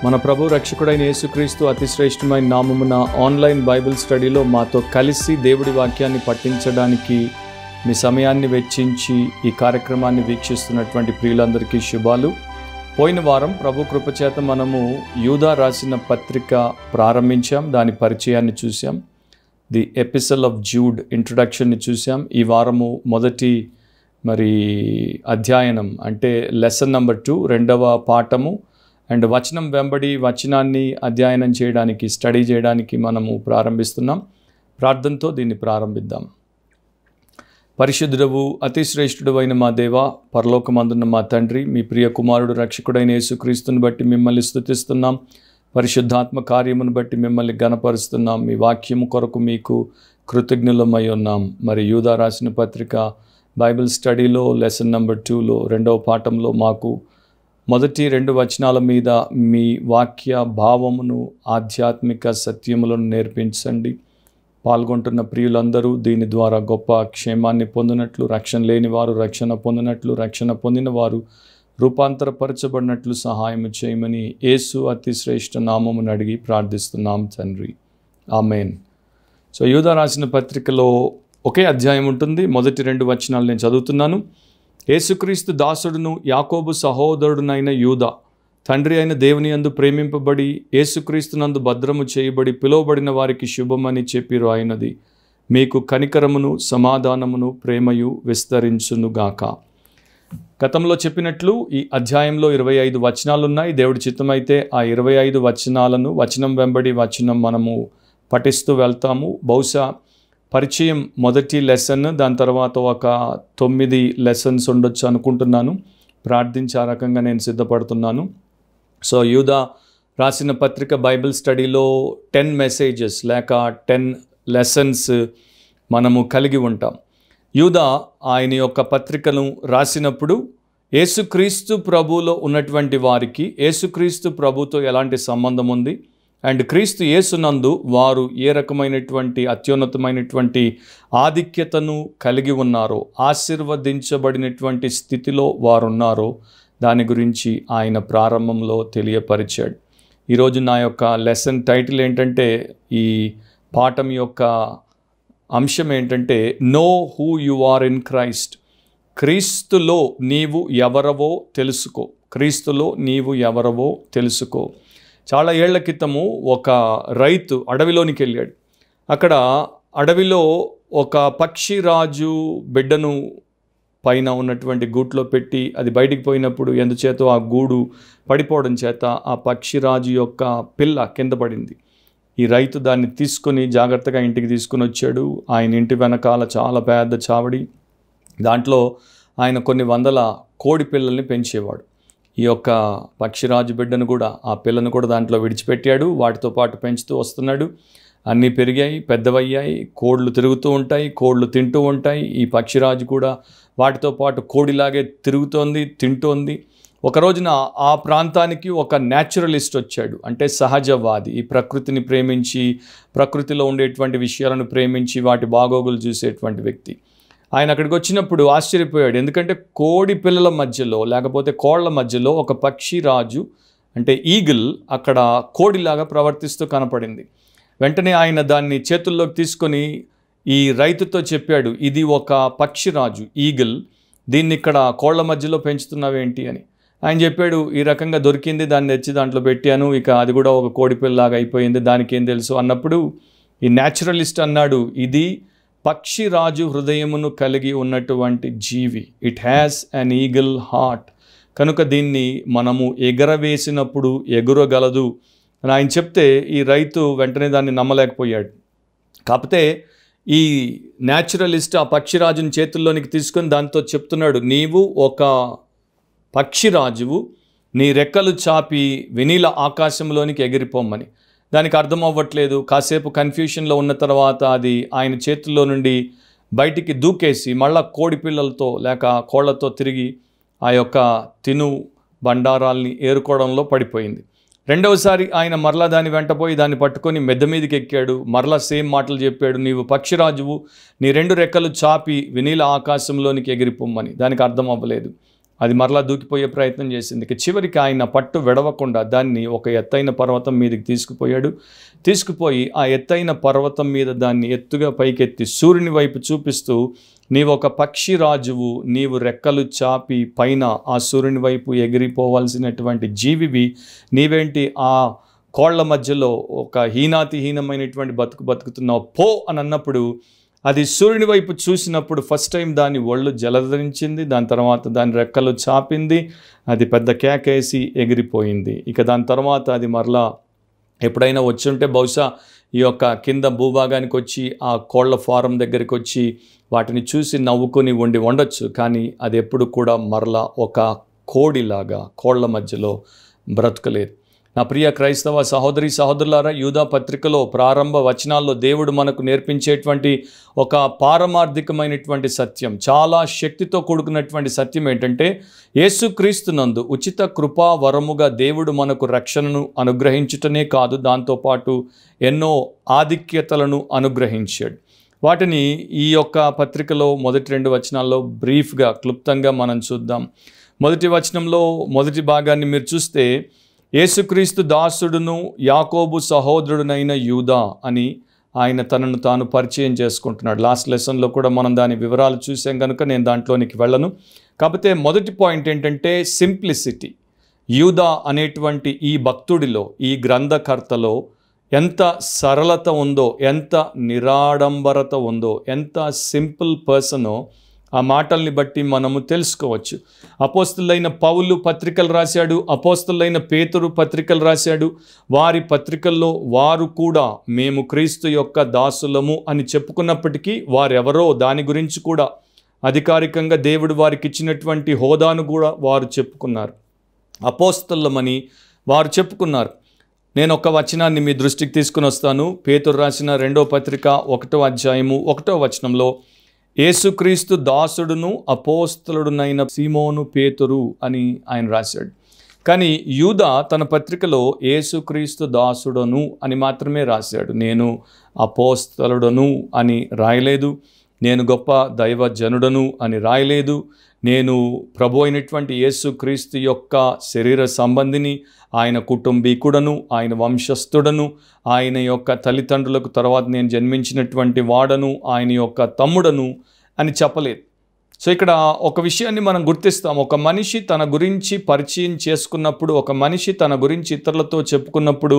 మన ప్రభు రక్షకుడైన యేసుక్రీస్తు అతి శ్రేష్టమైన నామమున ఆన్లైన్ బైబిల్ స్టడీలో మాతో కలిసి దేవుడి వాక్యాన్ని పఠించడానికి మీ సమయాన్ని వెచ్చించి ఈ కార్యక్రమాన్ని వీక్షిస్తున్నటువంటి ప్రియులందరికీ శుభాలు. పోయిన వారం ప్రభు కృపచేత మనము యూదా రాసిన పత్రిక ప్రారంభించాం, దాని పరిచయాన్ని చూసాం. ది ఎపిసల్ ఆఫ్ జూడ్ ఇంట్రొడక్షన్ని చూసాం. ఈ వారము మొదటి అధ్యయనం అంటే లెసన్ నెంబర్ 2 రెండవ పాఠము అండ్ వచనం వెంబడి వచనాన్ని అధ్యయనం చేయడానికి, స్టడీ చేయడానికి మనము ప్రారంభిస్తున్నాం. ప్రార్థనతో దీన్ని ప్రారంభిద్దాం. పరిశుద్ధుడవు అతి శ్రేష్ఠుడు అయిన మా దేవ, పరలోకమందున్న మా తండ్రి, మీ ప్రియ కుమారుడు రక్షకుడైన యేసుక్రీస్తుని బట్టి మిమ్మల్ని స్తుతిస్తున్నాం. పరిశుద్ధాత్మ కార్యమును బట్టి మిమ్మల్ని గణపరుస్తున్నాం. మీ వాక్యము కొరకు మీకు కృతజ్ఞులమై ఉన్నాం. యూదా రాసిన పత్రిక బైబిల్ స్టడీలో లెసన్ నెంబర్ 2లో రెండవ పాఠంలో మాకు మొదటి 2 వచనాల మీద మీ వాక్య భావమును, ఆధ్యాత్మిక సత్యములను నేర్పించండి. పాల్గొంటున్న ప్రియులందరూ దీని ద్వారా గొప్ప క్షేమాన్ని పొందినట్లు, రక్షణ లేని వారు రక్షణ పొందినట్లు, రక్షణ పొందిన వారు రూపాంతరపరచబడినట్లు సహాయం చేయమని యేసు అతి శ్రేష్ఠ నామమును అడిగి ప్రార్థిస్తున్నాం తండ్రి, ఆమేన్. యూదా రాసిన పత్రికలో ఒకే అధ్యాయం ఉంటుంది. మొదటి 2 వచనాలు నేను చదువుతున్నాను. యేసుక్రీస్తు దాసుడును యాకోబు సహోదరుడునైన యూదా, తండ్రి అయిన దేవుని యందు ప్రేమింపబడి యేసుక్రీస్తునందు భద్రము చేయబడి పిలువబడిన వారికి శుభమని చెప్పి రాయినది, మీకు కనికరమును సమాధానమును ప్రేమయు విస్తరించునుగాక. గతంలో చెప్పినట్లు ఈ అధ్యాయంలో 25 వచనాలున్నాయి. దేవుడి చిత్తమైతే ఆ 25 వచనాలను వచనం వెంబడి వచనం మనము పఠిస్తూ వెళ్తాము. బహుశా పరిచయం మొదటి లెసన్, దాని తర్వాత ఒక 9 లెసన్స్ ఉండొచ్చు అనుకుంటున్నాను. ప్రార్థించి ఆ రకంగా నేను సిద్ధపడుతున్నాను. యూదా రాసిన పత్రిక బైబిల్ స్టడీలో 10 మెసేజెస్ లేక 10 లెసన్స్ మనము కలిగి ఉంటాం. యూదా ఆయన యొక్క పత్రికను రాసినప్పుడు యేసుక్రీస్తు ప్రభువులో ఉన్నటువంటి వారికి యేసుక్రీస్తు ప్రభుతో ఎలాంటి సంబంధం ఉంది అండ్ క్రీస్తు యేసునందు వారు ఏ రకమైనటువంటి అత్యున్నతమైనటువంటి ఆధిక్యతను కలిగి ఉన్నారో, ఆశీర్వదించబడినటువంటి స్థితిలో వారున్నారో దాని గురించి ఆయన ప్రారంభంలో తెలియపరిచాడు. ఈరోజు నా యొక్క లెసన్ టైటిల్ ఏంటంటే, ఈ పాఠం యొక్క అంశం ఏంటంటే, know who you are in Christ. క్రీస్తులో నీవు ఎవరవో తెలుసుకో. క్రీస్తులో నీవు ఎవరవో తెలుసుకో. చాలా ఏళ్ల క్రితము ఒక రైతు అడవిలోనికి వెళ్ళాడు. అక్కడ అడవిలో ఒక పక్షిరాజు బిడ్డను పైన ఉన్నటువంటి గూట్లో పెట్టి అది బయటికి పోయినప్పుడు ఎందుచేతో ఆ గూడు పడిపోవడం చేత ఆ పక్షిరాజు యొక్క పిల్ల కింద పడింది. ఈ రైతు దాన్ని తీసుకొని జాగ్రత్తగా ఇంటికి తీసుకుని వచ్చాడు. ఆయన ఇంటి వెనకాల చాలా పెద్ద చావడి, దాంట్లో ఆయన కొన్ని వందల కోడి పిల్లల్ని పెంచేవాడు. ఈ యొక్క పక్షిరాజు బిడ్డను కూడా, ఆ పిల్లను కూడా దాంట్లో విడిచిపెట్టాడు. వాటితో పాటు పెంచుతూ వస్తున్నాడు. అన్నీ పెరిగాయి, పెద్దవయ్యాయి, కోళ్ళు తిరుగుతూ ఉంటాయి, కోళ్ళు తింటూ ఉంటాయి. ఈ పక్షిరాజు కూడా వాటితో పాటు కోడిలాగే తిరుగుతోంది, తింటోంది. ఒక రోజున ఆ ప్రాంతానికి ఒక న్యాచురలిస్ట్ వచ్చాడు, అంటే సహజవాది. ఈ ప్రకృతిని ప్రేమించి, ప్రకృతిలో ఉండేటువంటి విషయాలను ప్రేమించి వాటి బాగోగులు చూసేటువంటి వ్యక్తి. ఆయన అక్కడికి వచ్చినప్పుడు ఆశ్చర్యపోయాడు. ఎందుకంటే కోడి పిల్లల మధ్యలో లేకపోతే కోళ్ల మధ్యలో ఒక పక్షిరాజు అంటే ఈగిల్ అక్కడ కోడిలాగా ప్రవర్తిస్తూ కనపడింది. వెంటనే ఆయన దాన్ని చేతుల్లోకి తీసుకొని ఈ రైతుతో చెప్పాడు, ఇది ఒక పక్షిరాజు ఈగిల్, దీన్ని ఇక్కడ కోళ్ల మధ్యలో పెంచుతున్నావేంటి అని. ఆయన చెప్పాడు, ఈ రకంగా దొరికింది, దాన్ని తెచ్చి దాంట్లో పెట్టాను, ఇక అది కూడా ఒక కోడి పిల్లలాగా అయిపోయింది, దానికి ఏం తెలుసు అన్నప్పుడు ఈ న్యాచురలిస్ట్ అన్నాడు, ఇది పక్షిరాజు హృదయమును కలిగి ఉన్నటువంటి జీవి. It has an eagle heart. కనుక దీన్ని మనము ఎగరవేసినప్పుడు ఎగురగలదు అని ఆయన చెప్తే ఈ రైతు వెంటనే దాన్ని నమ్మలేకపోయాడు. కాకపోతే ఈ న్యాచురలిస్ట్ ఆ పక్షిరాజుని చేతుల్లోనికి తీసుకొని దాంతో చెప్తున్నాడు, నీవు ఒక పక్షిరాజువు, నీ రెక్కలు చాపి వెనీల ఆకాశంలోనికి ఎగిరిపోమ్మని. దానికి అర్థం అవ్వట్లేదు. కాసేపు కన్ఫ్యూషన్లో ఉన్న తర్వాత అది ఆయన చేతుల్లో నుండి బయటికి దూకేసి మళ్ళా కోడి పిల్లలతో లేక కోళ్లతో తిరిగి ఆ యొక్క తిను బండారాల్ని ఏరుకోవడంలో పడిపోయింది. రెండవసారి ఆయన మరలా దాన్ని వెంటపోయి దాన్ని పట్టుకొని మెద్ద మీదకి ఎక్కాడు. మరలా సేమ్ మాటలు చెప్పాడు, నీవు పక్షిరాజువు, నీ 2 రెక్కలు చాపి వెనీల ఆకాశంలోనికి ఎగిరిపోమ్మని. దానికి అర్థం అవ్వలేదు. అది మరలా దూకిపోయే ప్రయత్నం చేసింది. ఇక చివరికి ఆయన పట్టు విడవకుండా దాన్ని ఒక ఎత్తైన పర్వతం మీదకి తీసుకుపోయి ఆ ఎత్తైన పర్వతం మీద దాన్ని ఎత్తుగా పైకెత్తి సూర్యుని వైపు చూపిస్తూ, నీవు ఒక పక్షి రాజువు, నీవు రెక్కలు చాపి పైన ఆ సూర్యుని వైపు ఎగిరిపోవాల్సినటువంటి జీవివి, నీవేంటి ఆ కోళ్ల మధ్యలో ఒక హీనాతిహీనమైనటువంటి బతుకుతున్నావు పో అని అన్నప్పుడు, అది సూర్యుని వైపు చూసినప్పుడు ఫస్ట్ టైం దాని ఒళ్ళు జలధరించింది. దాని తర్వాత దాని రెక్కలు చాపింది, అది పెద్ద కేకేసి ఎగిరిపోయింది. ఇక దాని తర్వాత అది మరలా ఎప్పుడైనా వచ్చుంటే బహుశా ఈ యొక్క కింద భూభాగానికి వచ్చి ఆ కోళ్ల ఫారం దగ్గరికి వచ్చి వాటిని చూసి నవ్వుకొని ఉండొచ్చు. కానీ అది ఎప్పుడు కూడా మరలా ఒక కోడిలాగా కోళ్ల మధ్యలో బ్రతకలేదు. నా ప్రియ క్రైస్తవ సహోదరి సహోదరులారా, యూదా పత్రికలో ప్రారంభ వచనాల్లో దేవుడు మనకు నేర్పించేటువంటి ఒక పారమార్థికమైనటువంటి సత్యం, చాలా శక్తితో కూడుకున్నటువంటి సత్యం ఏంటంటే, యేసుక్రీస్తునందు ఉచిత కృపా వరముగా దేవుడు మనకు రక్షణను అనుగ్రహించుటనే కాదు, దాంతోపాటు ఎన్నో ఆధిక్యతలను అనుగ్రహించాడు. వాటిని ఈ యొక్క పత్రికలో మొదటి 2 వచనాల్లో బ్రీఫ్గా క్లుప్తంగా మనం చూద్దాం. మొదటి వచనంలో మొదటి భాగాన్ని మీరు చూస్తే, యేసుక్రీస్తు దాసుడును యాకోబు సహోదరుడునైన యూదా అని ఆయన తనను తాను పరిచయం చేసుకుంటున్నాడు. లాస్ట్ లెసన్లో కూడా మనం దాని వివరాలు చూసాం కనుక నేను దాంట్లోనికి వెళ్ళను. కాకపోతే మొదటి పాయింట్ ఏంటంటే సింప్లిసిటీ. యూదా అనేటువంటి ఈ భక్తుడిలో, ఈ గ్రంథకర్తలో ఎంత సరళత ఉందో, ఎంత నిరాడంబరత ఉందో, ఎంత సింపుల్ పర్సనో ఆ మాటల్ని బట్టి మనము తెలుసుకోవచ్చు. అపోస్తలులైన పౌలు పత్రికలు రాశాడు, అపోస్తలులైన పేతురు పత్రికలు రాశాడు. వారి పత్రికల్లో వారు కూడా మేము క్రీస్తు యొక్క దాసులము అని చెప్పుకున్నప్పటికీ వారెవరో దాని గురించి కూడా అధికారికంగా దేవుడు వారికి ఇచ్చినటువంటి హోదాను కూడా వారు చెప్పుకున్నారు. అపోస్తలులమని వారు చెప్పుకున్నారు. నేను ఒక వచనాన్ని మీ దృష్టికి తీసుకుని వస్తాను. పేతురు రాసిన 2వ పత్రిక 1వ అధ్యాయము 1వ వచనంలో, యేసుక్రీస్తు దాసుడును అపోస్తలుడునైన సీమోను పేతురు అని ఆయన రాశాడు. కానీ యూదా తన పత్రికలో యేసుక్రీస్తు దాసుడును అని మాత్రమే రాశాడు. నేను అపోస్తలుడను అని రాయలేదు, నేను గొప్ప దైవజనుడను అని రాయలేదు, నేను ప్రభు అయినటువంటి యేసుక్రీస్తు యొక్క శరీర సంబంధిని, ఆయన కుటుంబీకుడను, ఆయన వంశస్థుడను, ఆయన యొక్క తల్లిదండ్రులకు తర్వాత నేను జన్మించినటువంటి వాడను, ఆయన యొక్క తమ్ముడను అని చెప్పలేదు. సో ఇక్కడ ఒక విషయాన్ని మనం గుర్తిస్తాం. ఒక మనిషి తన గురించి పరిచయం చేసుకున్నప్పుడు, ఒక మనిషి తన గురించి ఇతరులతో చెప్పుకున్నప్పుడు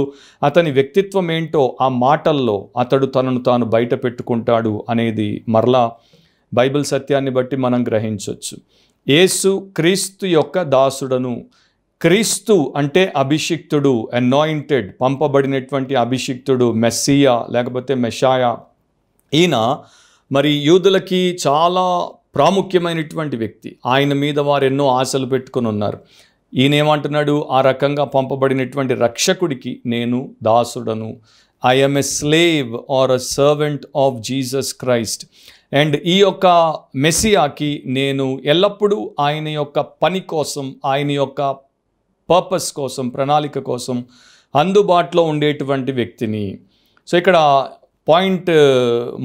అతని వ్యక్తిత్వం ఏంటో ఆ మాటల్లో అతడు తనను తాను బయట పెట్టుకుంటాడు అనేది మరలా బైబిల్ సత్యాన్ని బట్టి మనం గ్రహించవచ్చు. యేసు క్రీస్తు యొక్క దాసుడను. క్రీస్తు అంటే అభిషిక్తుడు, అనాయింటెడ్, పంపబడినటువంటి అభిషిక్తుడు, మెస్సియా లేకపోతే మెషాయా. ఈయన మరి యూదులకి చాలా ప్రాముఖ్యమైనటువంటి వ్యక్తి. ఆయన మీద వారు ఎన్నో ఆశలు పెట్టుకొని ఉన్నారు. ఈయన ఏమంటున్నాడు? ఆ రకంగా పంపబడినటువంటి రక్షకుడికి నేను దాసుడను. I am a slave or a servant of Jesus Christ. And ఈ యొక్క మెస్సియాకి నేను ఎల్లప్పుడూ ఆయన యొక్క పని కోసం, ఆయన యొక్క పర్పస్ కోసం, ప్రణాళిక కోసం అందుబాటులో ఉండేటువంటి వ్యక్తిని. సో ఇక్కడ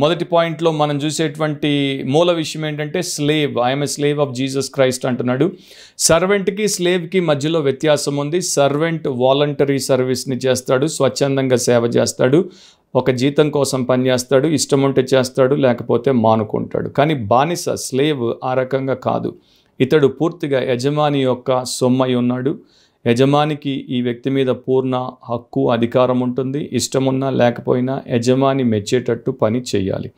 మొదటి పాయింట్లో మనం చూసేటువంటి మూల విషయం ఏంటంటే slave. I'm a slave of Jesus Christ అంటున్నాడు. సర్వెంట్కి స్లేవ్కి మధ్యలో వ్యత్యాసం ఉంది. సర్వెంట్ వాలంటరీ సర్వీస్ని చేస్తాడు, స్వచ్ఛందంగా సేవ చేస్తాడు, ఒక జీతం కోసం పనిచేస్తాడు, ఇష్టం ఉంటే చేస్తాడు, లేకపోతే మానుకుంటాడు. కానీ బానిస, స్లేవ్ ఆ రకంగా కాదు. ఇతడు పూర్తిగా యజమాని యొక్క సొమ్మై ఉన్నాడు. యజమానికి ఈ వ్యక్తి మీద పూర్ణ హక్కు, అధికారం ఉంటుంది. ఇష్టమున్నా లేకపోయినా యజమాని మెచ్చేటట్టు పని చేయాలి.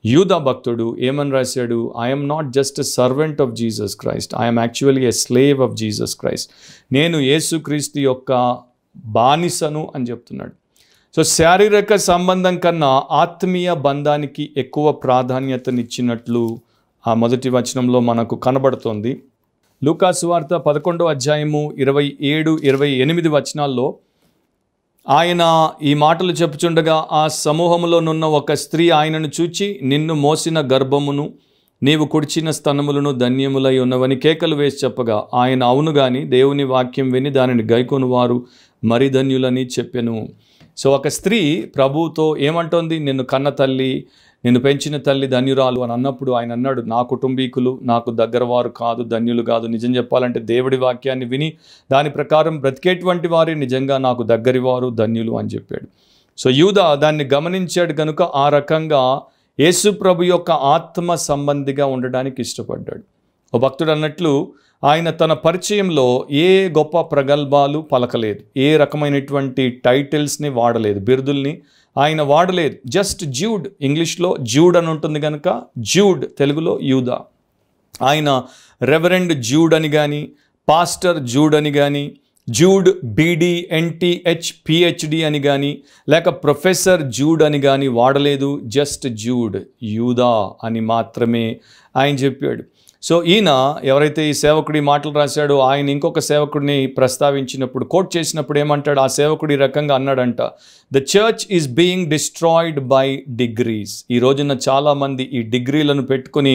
యూదా భక్తుడు ఏమని రాశాడు? I'm not just a servant of Jesus Christ, I'm actually a slave of Jesus Christ. నేను యేసుక్రీస్తు యొక్క బానిసను అని చెప్తున్నాడు. సో శారీరక సంబంధం కన్నా ఆత్మీయ బంధానికి ఎక్కువ ప్రాధాన్యతనిచ్చినట్లు ఆ మొదటి వచనంలో మనకు కనబడుతోంది. లూకాసు వార్త 11వ అధ్యాయము 27-28 వచనాల్లో ఆయన ఈ మాటలు చెప్పుచుండగా, ఆ సమూహములోనున్న ఒక స్త్రీ ఆయనను చూచి, నిన్ను మోసిన గర్భమును నీవు కుడిచిన స్తనములను ధన్యములై ఉన్నవని కేకలు వేసి చెప్పగా, ఆయన అవును గాని దేవుని వాక్యం విని దానిని గైకొను వారు మరి ధన్యులని చెప్పెను. సో ఒక స్త్రీ ప్రభువుతో ఏమంటోంది? నిన్ను కన్న తల్లి, నిన్ను పెంచిన తల్లి ధన్యురాలు అని అన్నప్పుడు ఆయన అన్నాడు, నా కుటుంబీకులు నాకు దగ్గరవారు కాదు, ధన్యులు కాదు. నిజం చెప్పాలంటే దేవుడి వాక్యాన్ని విని దాని ప్రకారం బ్రతికేటువంటి వారే నిజంగా నాకు దగ్గరివారు, ధన్యులు అని చెప్పాడు. సో యూదా దాన్ని గమనించాడు కనుక ఆ రకంగా యేసు ప్రభు యొక్క ఆత్మ సంబంధిగా ఉండడానికి ఇష్టపడ్డాడు. ఓ భక్తుడు అన్నట్లు ఆయన తన పరిచయంలో ఏ గొప్ప ప్రగల్భాలు పలకలేదు, ఏ రకమైనటువంటి టైటిల్స్ని వాడలేదు, బిరుదుల్ని ఆయన వాడలేదు. జస్ట్ జూడ్, ఇంగ్లీష్లో జూడ్ అని ఉంటుంది కనుక జూడ్, తెలుగులో యూదా. ఆయన రెవరెండ్ జూడ్ అని కానీ, పాస్టర్ జూడ్ అని కానీ, జూడ్ బీడీ ఎన్టీహెచ్ పిహెచ్డి అని కానీ, లేక ప్రొఫెసర్ జూడ్ అని కానీ వాడలేదు. జస్ట్ జూడ్, యూదా అని మాత్రమే ఆయన చెప్పాడు. సో ఈయన ఎవరైతే ఈ సేవకుడి మాటలు రాశాడో ఆయన ఇంకొక సేవకుడిని ప్రస్తావించినప్పుడు, కోట్ చేసినప్పుడు ఏమంటాడు, ఆ సేవకుడు ఈ రకంగా అన్నాడంట, the church is being destroyed by degrees. ఈ రోజున చాలామంది ఈ డిగ్రీలను పెట్టుకుని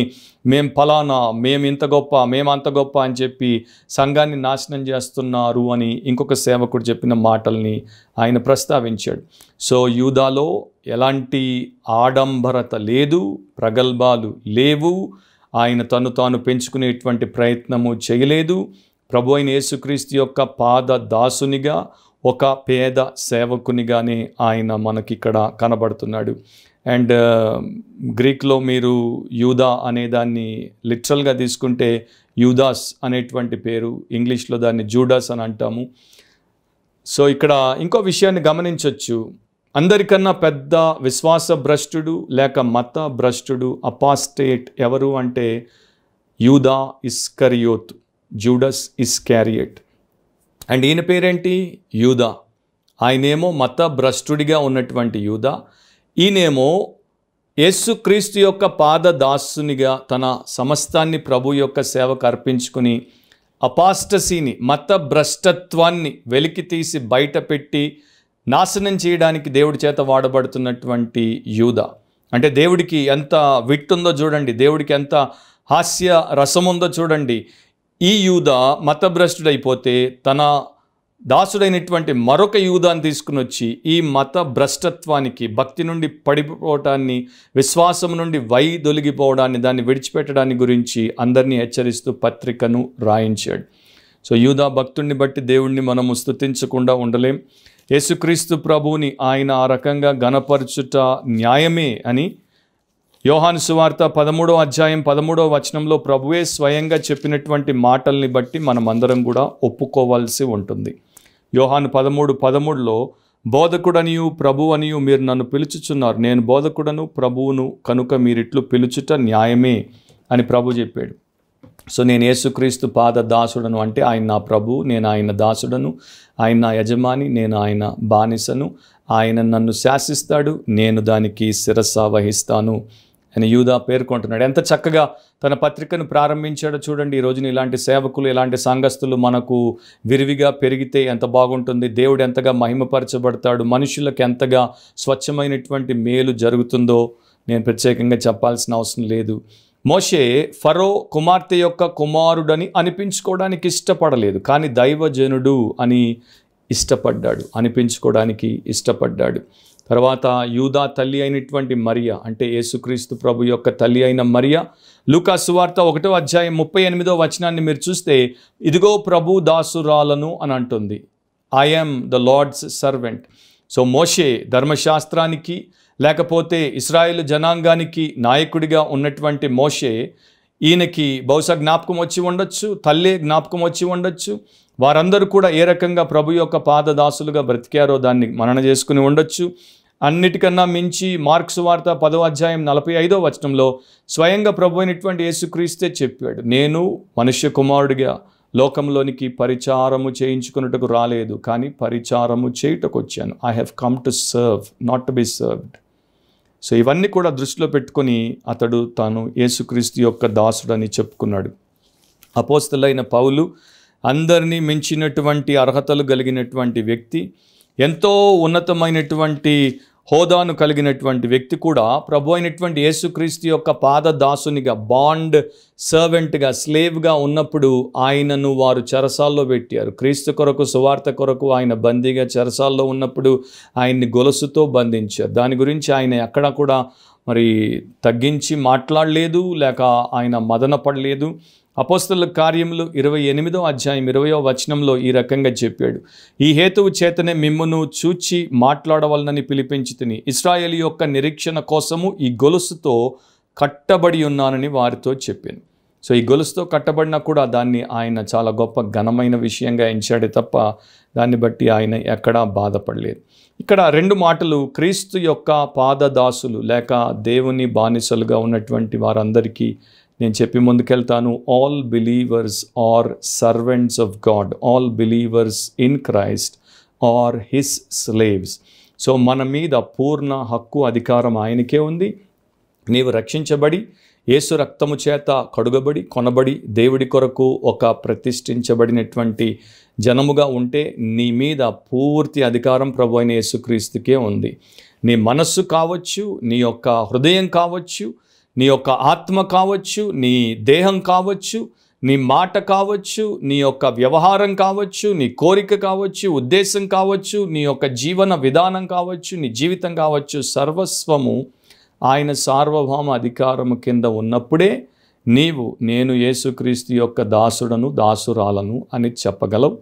మేం ఫలానా, మేము ఇంత గొప్ప, మేము అంత గొప్ప అని చెప్పి సంఘాన్ని నాశనం చేస్తున్నారు అని ఇంకొక సేవకుడు చెప్పిన మాటల్ని ఆయన ప్రస్తావించాడు. సో యూదాలో ఎలాంటి ఆడంబరత లేదు, ప్రగల్భాలు లేవు, ఆయన తను తాను పెంచుకునేటువంటి ప్రయత్నము చేయలేదు. ప్రభు అయిన యేసుక్రీస్తు యొక్క పాద దాసునిగా, ఒక పేద సేవకునిగానే ఆయన మనకిక్కడ కనబడుతున్నాడు. అండ్ గ్రీక్లో మీరు యూదా అనేదాన్ని లిటరల్గా తీసుకుంటే యూదాస్ అనేటువంటి పేరు, ఇంగ్లీష్లో దాన్ని జూడాస్ అని అంటాము. సో ఇక్కడ ఇంకో విషయాన్ని గమనించవచ్చు. అందరికన్నా పెద్ద విశ్వాస భ్రష్టుడు లేక మత భ్రష్టుడు, అపాస్టేట్ ఎవరు అంటే యూదా ఇస్కరియోత్, జూడస్ ఇస్కారియట్. అండ్ ఈయన పేరేంటి? యూదా. ఆయనేమో మత భ్రష్టుడిగా ఉన్నటువంటి యూదా, ఈయనేమో యేసుక్రీస్తు యొక్క పాద దాసునిగా తన సమస్తాన్ని ప్రభు యొక్క సేవకు అర్పించుకుని అపాస్టసీని, మత భ్రష్టత్వాన్ని వెలికి తీసి బయట పెట్టి నాశనం చేయడానికి దేవుడి చేత వాడబడుతున్నటువంటి యూదా. అంటే దేవుడికి ఎంత విట్ ఉందో చూడండి, దేవుడికి ఎంత హాస్య రసం ఉందో చూడండి. ఈ యూదా మతభ్రష్టుడైపోతే తన దాసుడైనటువంటి మరొక యూదాన్ని తీసుకుని వచ్చి ఈ మత భ్రష్టత్వానికి, భక్తి నుండి పడిపోవటాన్ని, విశ్వాసం నుండి వైదొలిగిపోవడాన్ని, దాన్ని విడిచిపెట్టడాన్ని గురించి అందరినీ హెచ్చరిస్తూ పత్రికను రాయించాడు. సో యూదా భక్తుడిని బట్టి దేవుణ్ణి మనము స్తుతించకుండా ఉండలేం. యేసుక్రీస్తు ప్రభువుని ఆయన ఆ రకంగా గణపరచుట న్యాయమే అని యోహాను సువార్త 13వ అధ్యాయం 13వ వచనంలో ప్రభువే స్వయంగా చెప్పినటువంటి మాటల్ని బట్టి మనమందరం కూడా ఒప్పుకోవాల్సి ఉంటుంది. యోహాను 13:13లో బోధకుడనియు ప్రభు అనియు మీరు నన్ను పిలుచుచున్నారు, నేను బోధకుడను ప్రభువును కనుక మీరిట్లు పిలుచుట న్యాయమే అని ప్రభు చెప్పాడు. సో నేను యేసుక్రీస్తు పాద దాసుడను అంటే ఆయన నా ప్రభు, నేను ఆయన దాసుడను, ఆయన నా యజమాని, నేను ఆయన బానిసను, ఆయన నన్ను శాసిస్తాడు, నేను దానికి శిరస్స వహిస్తాను అని యూదా పేర్కొంటున్నాడు. ఎంత చక్కగా తన పత్రికను ప్రారంభించాడో చూడండి. ఈ రోజున ఇలాంటి సేవకులు, ఇలాంటి సంఘస్థులు మనకు విరివిగా పెరిగితే ఎంత బాగుంటుంది. దేవుడు ఎంతగా మహిమపరచబడతాడు, మనుషులకు ఎంతగా స్వచ్ఛమైనటువంటి మేలు జరుగుతుందో నేను ప్రత్యేకంగా చెప్పాల్సిన అవసరం లేదు. మోషే ఫరో కుమార్తె యొక్క కుమారుడని అనిపించుకోవడానికి ఇష్టపడలేదు, కానీ దైవజనుడు అని ఇష్టపడ్డాడు, అనిపించుకోవడానికి ఇష్టపడ్డాడు. తర్వాత యూదా తల్లి అయినటువంటి మరియా, అంటే యేసుక్రీస్తు ప్రభు యొక్క తల్లి అయిన మరియా, లూకా సువార్త 1వ అధ్యాయం 38వ వచనాన్ని మీరు చూస్తే, ఇదిగో ప్రభు దాసురాలను అని అంటుంది. I am the lord's servant. So మోషే ధర్మశాస్త్రానికి లేకపోతే ఇశ్రాయేలు జనాంగానికి నాయకుడిగా ఉన్నటువంటి మోషే, ఈయనకి బహుశా జ్ఞాపకం వచ్చి ఉండొచ్చు, తల్లే జ్ఞాపకం వచ్చి ఉండొచ్చు. వారందరూ కూడా ఏ రకంగా ప్రభు యొక్క పాదదాసులుగా బ్రతికారో దాన్ని మనన చేసుకుని ఉండొచ్చు. అన్నిటికన్నా మించి మార్కు సువార్త 10వ అధ్యాయం 45వ వచనంలో స్వయంగా ప్రభు అయినటువంటి యేసుక్రీస్తే చెప్పాడు, నేను మనుష్య కుమారుడిగా లోకంలోనికి పరిచారము చేయించుకున్నట్టుకు రాలేదు, కానీ పరిచారము చేయుటకు వచ్చాను. I have come to serve, not to be served. So ఇవన్నీ కూడా దృష్టిలో పెట్టుకొని అతడు తాను యేసుక్రీస్తు యొక్క దాసుడని చెప్పుకున్నాడు. అపోస్తలుడైన పౌలు అందరినీ మించినటువంటి అర్హతలు కలిగినటువంటి వ్యక్తి, ఎంతో ఉన్నతమైనటువంటి హోదాను కలిగినటువంటి వ్యక్తి కూడా ప్రభు అయినటువంటి యేసుక్రీస్తు యొక్క పాదదాసునిగా, బాండ్ సర్వెంట్గా, స్లేవ్గా ఉన్నప్పుడు ఆయనను వారు చెరసాల్లో పెట్టారు. క్రీస్తు కొరకు, సువార్త కొరకు ఆయన బందీగా చెరసాల్లో ఉన్నప్పుడు ఆయన్ని గొలుసుతో బంధించారు. దాని గురించి ఆయన ఎక్కడ కూడా మరి తగ్గించి మాట్లాడలేదు, లేక ఆయన మదన పడలేదు. అపోస్తలుల కార్యములు 28వ అధ్యాయం 20వ వచనంలో ఈ రకంగా చెప్పాడు, ఈ హేతువు చేతనే మిమ్మును చూచి మాట్లాడవలనని పిలిపించి తిని ఇశ్రాయేలు యొక్క నిరీక్షణ కోసము ఈ గొలుసుతో కట్టబడి ఉన్నానని వారితో చెప్పాను. సో ఈ గొలుసుతో కట్టబడినా కూడా దాన్ని ఆయన చాలా గొప్ప ఘనమైన విషయంగా ఎంచాడే తప్ప దాన్ని బట్టి ఆయన ఎక్కడా బాధపడలేదు. ఇక్కడ 2 మాటలు క్రీస్తు యొక్క పాదదాసులు లేక దేవుని బానిసలుగా ఉన్నటువంటి వారందరికీ నేను చెప్పి ముందుకెళ్తాను. All believers are servants of God, all believers in Christ are his slaves. So మన మీద పూర్ణ హక్కు అధికారం ఆయనకే ఉంది. నీవు రక్షించబడి యేసు రక్తము చేత కడుగబడి కొనబడి దేవుడి కొరకు ఒక ప్రతిష్ఠించబడినటువంటి జనముగా ఉంటే నీ మీద పూర్తి అధికారం ప్రభు అయిన యేసుక్రీస్తుకే ఉంది. నీ మనస్సు కావచ్చు, నీ యొక్క హృదయం కావచ్చు, నీ యొక్క ఆత్మ కావచ్చు, నీ దేహం కావచ్చు, నీ మాట కావచ్చు, నీ యొక్క వ్యవహారం కావచ్చు, నీ కోరిక కావచ్చు, ఉద్దేశం కావచ్చు, నీ యొక్క జీవన విధానం కావచ్చు, నీ జీవితం కావచ్చు, సర్వస్వము ఆయన సార్వభౌమ అధికారము కింద ఉన్నప్పుడే నీవు నేను యేసుక్రీస్తు యొక్క దాసుడను దాసురాలను అని చెప్పగలవు.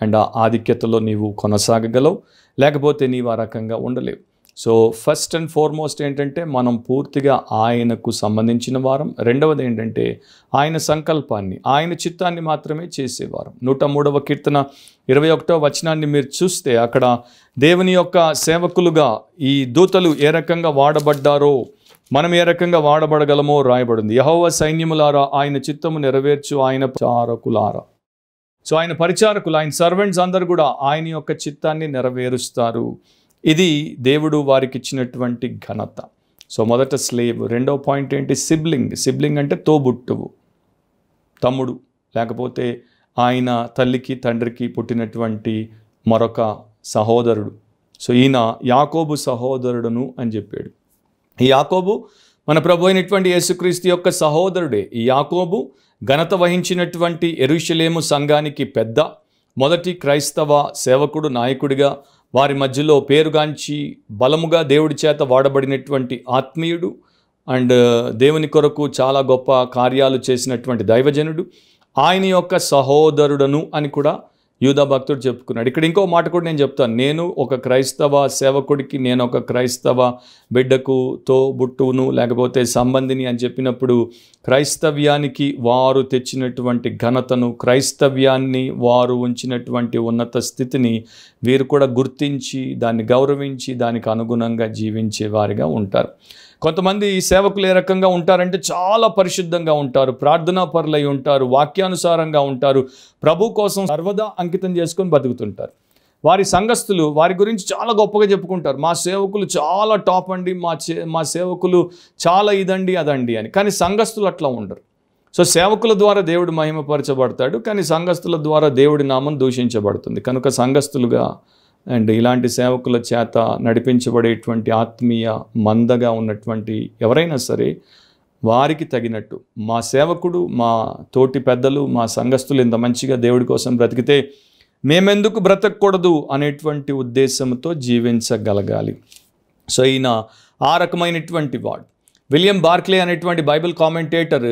అండ్ ఆ ఆధిక్యతలో నీవు కొనసాగగలవు, లేకపోతే నీవు ఆ రకంగా ఉండలేవు. సో ఫస్ట్ అండ్ ఫార్మోస్ట్ ఏంటంటే మనం పూర్తిగా ఆయనకు సంబంధించిన వారం. రెండవది ఏంటంటే ఆయన సంకల్పాన్ని, ఆయన చిత్తాన్ని మాత్రమే చేసేవారం. 103వ కీర్తన 21వ వచనాన్ని మీరు చూస్తే అక్కడ దేవుని యొక్క సేవకులుగా ఈ దూతలు ఏ రకంగా వాడబడ్డారో మనం ఏ రకంగా వాడబడగలమో రాయబడింది. యెహోవా సైన్యములారా ఆయన చిత్తము నెరవేర్చు ఆయన పరిచారకులారా. సో ఆయన పరిచారకులు, ఆయన సర్వెంట్స్ అందరూ కూడా ఆయన యొక్క చిత్తాన్ని నెరవేరుస్తారు. ఇది దేవుడు వారికి ఇచ్చినటువంటి ఘనత. సో మొదట స్లేవ్. రెండవ పాయింట్ ఏంటి? సిబ్లింగ్. సిబ్లింగ్ అంటే తోబుట్టువు, తమ్ముడు, లేకపోతే ఆయన తల్లికి తండ్రికి పుట్టినటువంటి మరొక సహోదరుడు. సో ఈయన యాకోబు సహోదరుడును అని చెప్పాడు. ఈ యాకోబు మన ప్రభు అయినటువంటి యేసుక్రీస్తు యొక్క సహోదరుడే. ఈ యాకోబు ఘనత వహించినటువంటి యెరూషలేము సంఘానికి పెద్ద, మొదటి క్రైస్తవ సేవకుడు, నాయకుడిగా వారి మధ్యలో పేరుగాంచి బలముగా దేవుడి చేత వాడబడినటువంటి ఆత్మీయుడు అండ్ దేవుని కొరకు చాలా గొప్ప కార్యాలు చేసినటువంటి దైవజనుడు, ఆయన యొక్క సహోదరుడను అని కూడా యూదా భక్తుడు చెప్పుకున్నాడు. ఇక్కడ ఇంకో మాట కూడా నేను చెప్తాను. నేను ఒక క్రైస్తవ సేవకుడికి, నేను ఒక క్రైస్తవ బిడ్డకు తోబుట్టువును లేకపోతే సంబంధిని అని చెప్పినప్పుడు క్రైస్తవ్యానికి వారు తెచ్చినటువంటి ఘనతను, క్రైస్తవ్యాన్ని వారు ఉంచినటువంటి ఉన్నత స్థితిని వీరు కూడా గుర్తించి దాన్ని గౌరవించి దానికి అనుగుణంగా జీవించే వారిగా ఉంటారు. కొంతమంది సేవకులు ఏ రకంగా ఉంటారంటే చాలా పరిశుద్ధంగా ఉంటారు, ప్రార్థనా పరులై ఉంటారు, వాక్యానుసారంగా ఉంటారు, ప్రభు కోసం సర్వదా అంకితం చేసుకొని బతుకుతుంటారు. వారి సంఘస్థులు వారి గురించి చాలా గొప్పగా చెప్పుకుంటారు. మా సేవకులు చాలా టాప్ అండి, మా సేవకులు చాలా ఇదండి అదండి అని. కానీ సంఘస్థులు అట్లా ఉండరు. సో సేవకుల ద్వారా దేవుడు మహిమపరచబడతాడు, కానీ సంఘస్థుల ద్వారా దేవుడి నామం దూషించబడుతుంది. కనుక సంఘస్థులుగా అండ్ ఇలాంటి సేవకుల చేత నడిపించబడేటువంటి ఆత్మీయ మందగా ఉన్నటువంటి ఎవరైనా సరే వారికి తగినట్టు మా సేవకుడు, మా తోటి పెద్దలు, మా సంఘస్థులు ఇంత మంచిగా దేవుడి కోసం బ్రతికితే మేమెందుకు బ్రతకూడదు అనేటువంటి ఉద్దేశంతో జీవించగలగాలి. సో ఈయన ఆ రకమైనటువంటి వాడు. విలియం బార్క్లే అనేటువంటి బైబిల్ కామెంటేటర్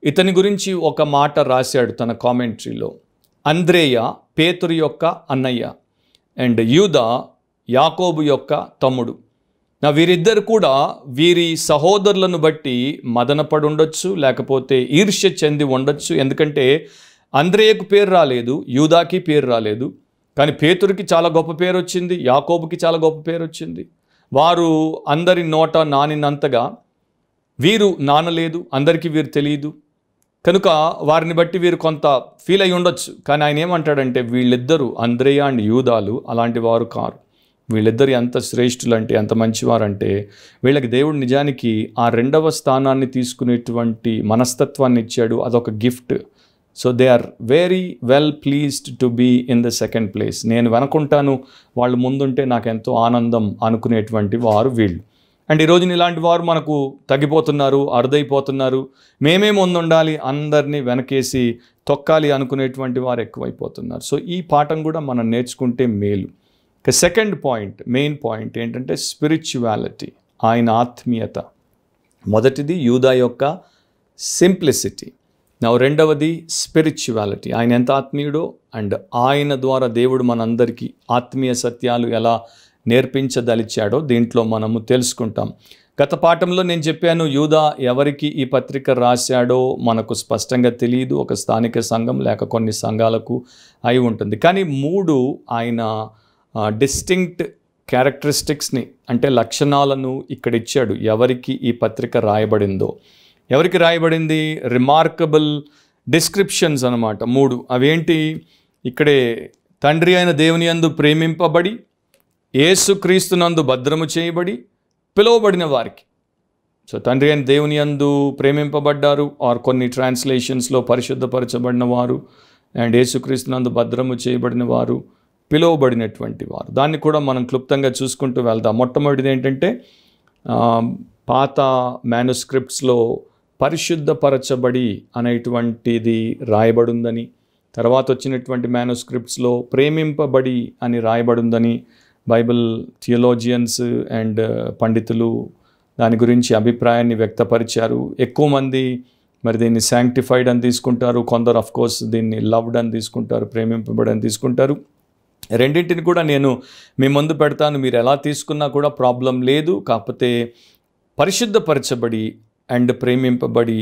ఇతని గురించి ఒక మాట రాశాడు తన కామెంటరీలో. అంద్రేయ పేతురు యొక్క అన్నయ్య అండ్ యూదా యాకోబు యొక్క తమ్ముడు. వీరిద్దరు కూడా వీరి సహోదరులను బట్టి మదనపడి ఉండొచ్చు, లేకపోతే ఈర్ష్య చెంది ఉండొచ్చు. ఎందుకంటే అంద్రేయకు పేరు రాలేదు, యూదాకి పేరు రాలేదు, కానీ పేతురుకి చాలా గొప్ప పేరు వచ్చింది, యాకోబుకి చాలా గొప్ప పేరు వచ్చింది. వారు అందరి నోట నానినంతగా వీరు నానలేదు, అందరికీ వీరు తెలియదు. కనుక వారిని బట్టి వీరు కొంత ఫీల్ అయి ఉండొచ్చు. కానీ ఆయన ఏమంటాడంటే వీళ్ళిద్దరూ అంద్రేయ అండ్ యూదాలు అలాంటి వారు కారు. వీళ్ళిద్దరు ఎంత శ్రేష్ఠులు అంటే, ఎంత మంచివారంటే వీళ్ళకి దేవుడు నిజానికి ఆ రెండవ స్థానాన్ని తీసుకునేటువంటి మనస్తత్వాన్ని ఇచ్చాడు. అదొక gift. So they are very well pleased to be in the second place. నేను వెనకుంటాను, వాళ్ళు ముందుంటే నాకు ఎంతో ఆనందం అనుకునేటువంటి వారు వీళ్ళు. అండ్ ఈరోజున ఇలాంటి వారు మనకు తగ్గిపోతున్నారు, అరుదైపోతున్నారు. మేమే ముందుండాలి, అందరినీ వెనకేసి తొక్కాలి అనుకునేటువంటి వారు ఎక్కువైపోతున్నారు. సో ఈ పాఠం కూడా మనం నేర్చుకుంటే మేలు. సెకండ్ పాయింట్, మెయిన్ పాయింట్ ఏంటంటే స్పిరిచువాలిటీ, ఆయన ఆత్మీయత. మొదటిది యూదా యొక్క సింప్లిసిటీ. రెండవది స్పిరిచువాలిటీ. ఆయన ఎంత ఆత్మీయుడో అండ్ ఆయన ద్వారా దేవుడు మనందరికీ ఆత్మీయ సత్యాలు ఎలా నేర్పించదలిచాడో దీంట్లో మనము తెలుసుకుంటాం. గత పాఠంలో నేను చెప్పాను, యూదా ఎవరికి ఈ పత్రిక రాశాడో మనకు స్పష్టంగా తెలియదు. ఒక స్థానిక సంఘం లేక కొన్ని సంఘాలకు అయి ఉంటుంది. కానీ 3 ఆయన డిస్టింక్ట్ క్యారెక్టరిస్టిక్స్ని అంటే లక్షణాలను ఇక్కడ ఇచ్చాడు. ఎవరికి ఈ పత్రిక రాయబడిందో, ఎవరికి రాయబడింది, రిమార్కబుల్ డిస్క్రిప్షన్స్ అన్నమాట 3. అవేంటి? ఇక్కడే తండ్రి అయిన దేవుని యందు ప్రేమింపబడి, యేసుక్రీస్తునందు భద్రము చేయబడి, పిలువబడిన వారికి. సో తండ్రి అయిన దేవుని యందు ప్రేమింపబడ్డారు, ఆర్ కొన్ని ట్రాన్స్లేషన్స్లో పరిశుద్ధపరచబడిన వారు, అండ్ యేసుక్రీస్తునందు భద్రము చేయబడిన వారు, పిలువబడినటువంటి వారు. దాన్ని కూడా మనం క్లుప్తంగా చూసుకుంటూ వెళ్దాం. మొట్టమొదటిది ఏంటంటే పాత మ్యానుస్క్రిప్ట్స్లో పరిశుద్ధపరచబడి అనేటువంటిది రాయబడిందని, తర్వాత వచ్చినటువంటి మ్యానుస్క్రిప్ట్స్లో ప్రేమింపబడి అని రాయబడిందని బైబిల్ థియోలాజియన్స్ అండ్ పండితులు దాని గురించి అభిప్రాయాన్ని వ్యక్తపరిచారు. ఎక్కువ మంది మరి దీన్ని శాంక్టిఫైడ్ అని తీసుకుంటారు, కొందరు ఆఫ్ కోర్స్ దీన్ని లవ్డ్ అని తీసుకుంటారు, ప్రేమింపబడి అని తీసుకుంటారు. రెండింటిని కూడా నేను మీ ముందు పెడతాను, మీరు ఎలా తీసుకున్నా కూడా ప్రాబ్లం లేదు. కాకపోతే పరిశుద్ధపరచబడి అండ్ ప్రేమింపబడి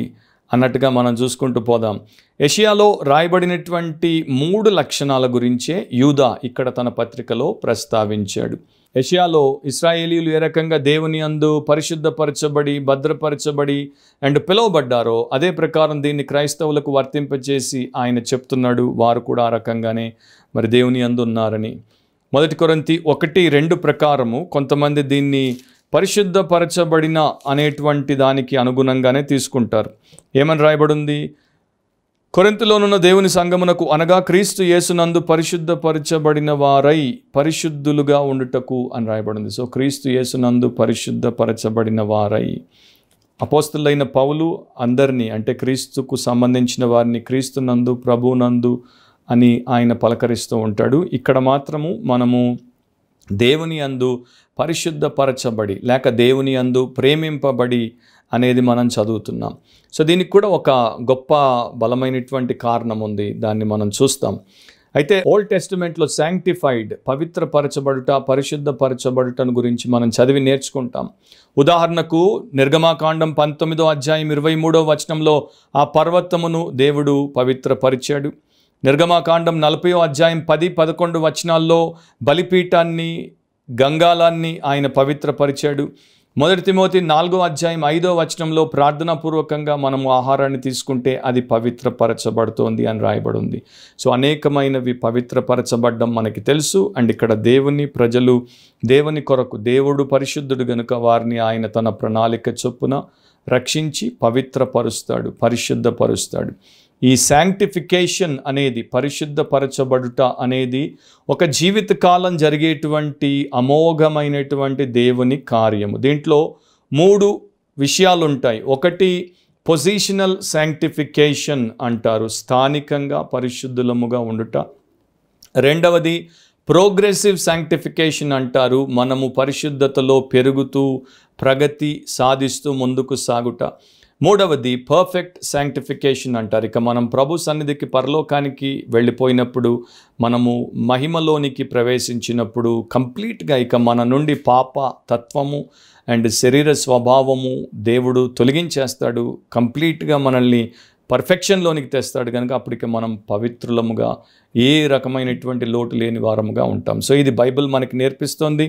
అన్నట్టుగా మనం చూసుకుంటూ పోదాం. యెషయాలో రాయబడినటువంటి 3 లక్షణాల గురించే యూదా ఇక్కడ తన పత్రికలో ప్రస్తావించాడు. యెషయాలో ఇశ్రాయేలీయులు ఏ రకంగా దేవుని యందు పరిశుద్ధపరచబడి, భద్రపరచబడి అండ్ పిలువబడ్డారో అదే ప్రకారం దీన్ని క్రైస్తవులకు వర్తింపజేసి ఆయన చెప్తున్నాడు, వారు కూడా ఆ రకంగానే మరి దేవుని యందు ఉన్నారని. 1 కొరింథీ 1:2 ప్రకారము కొంతమంది దీన్ని పరిశుద్ధపరచబడిన అనేటువంటి దానికి అనుగుణంగానే తీసుకుంటారు. ఏమని రాయబడింది? కొరింథీలోనున్న దేవుని సంఘమునకు అనగా క్రీస్తు యేసునందు పరిశుద్ధపరచబడిన వారై పరిశుద్ధులుగా ఉండుటకు అని రాయబడింది. సో క్రీస్తు యేసునందు పరిశుద్ధపరచబడిన వారై, అపోస్తలులైన పౌలు అందరినీ అంటే క్రీస్తుకు సంబంధించిన వారిని క్రీస్తునందు, ప్రభునందు అని ఆయన పలకరిస్తూ ఉంటాడు. ఇక్కడ మాత్రము మనము దేవుని యందు పరిశుద్ధపరచబడి లేక దేవుని యందు ప్రేమింపబడి అనేది మనం చదువుతున్నాం. సో దీనికి కూడా ఒక గొప్ప బలమైనటువంటి కారణం ఉంది, దాన్ని మనం చూస్తాం. అయితే ఓల్డ్ టెస్టిమెంట్లో శాంక్టిఫైడ్ పవిత్రపరచబడుట, పరిశుద్ధపరచబడుటను గురించి మనం చదివి నేర్చుకుంటాం. ఉదాహరణకు నిర్గమాకాండం 19వ అధ్యాయం 23వ వచనంలో ఆ పర్వతమును దేవుడు పవిత్రపరిచాడు. నిర్గమాకాండం 40వ అధ్యాయం 10-11 వచనాల్లో బలిపీఠాన్ని, గంగాలాన్ని ఆయన పవిత్రపరిచాడు. 1 తిమోతి 4వ అధ్యాయం 5వ వచనంలో ప్రార్థనాపూర్వకంగా మనము ఆహారాన్ని తీసుకుంటే అది పవిత్రపరచబడుతోంది అని రాయబడి ఉంది. సో అనేకమైనవి పవిత్రపరచబడ్డం మనకి తెలుసు. అండ్ ఇక్కడ దేవుని ప్రజలు దేవుని కొరకు, దేవుడు పరిశుద్ధుడు గనుక వారిని ఆయన తన ప్రణాళిక చొప్పున రక్షించి పవిత్రపరుస్తాడు, పరిశుద్ధపరుస్తాడు. ఈ శాంక్టిఫికేషన్ అనేది, పరిశుద్ధపరచబడుట అనేది ఒక జీవితకాలం జరిగేటువంటి అమోఘమైనటువంటి దేవుని కార్యము. దీంట్లో 3 విషయాలు ఉంటాయి. ఒకటి పొజిషనల్ శాంక్టిఫికేషన్ అంటారు, స్థానికంగా పరిశుద్ధులముగా ఉండుట. రెండవది ప్రోగ్రెసివ్ శాంక్టిఫికేషన్ అంటారు, మనము పరిశుద్ధతలో పెరుగుతూ ప్రగతి సాధిస్తూ ముందుకు సాగుట. మూడవది పర్ఫెక్ట్ శాంక్టిఫికేషన్ అంటారు. ఇక మనం ప్రభు సన్నిధికి, పరలోకానికి వెళ్ళిపోయినప్పుడు, మనము మహిమలోనికి ప్రవేశించినప్పుడు కంప్లీట్గా ఇక మన నుండి పాప తత్వము అండ్ శరీర స్వభావము దేవుడు తొలగించేస్తాడు. కంప్లీట్గా మనల్ని పర్ఫెక్షన్లోనికి తెస్తాడు. కనుక అప్పటికి మనం పవిత్రులముగా, ఏ రకమైనటువంటి లోటు లేని వారముగా ఉంటాం. సో ఇది బైబిల్ మనకి నేర్పిస్తోంది.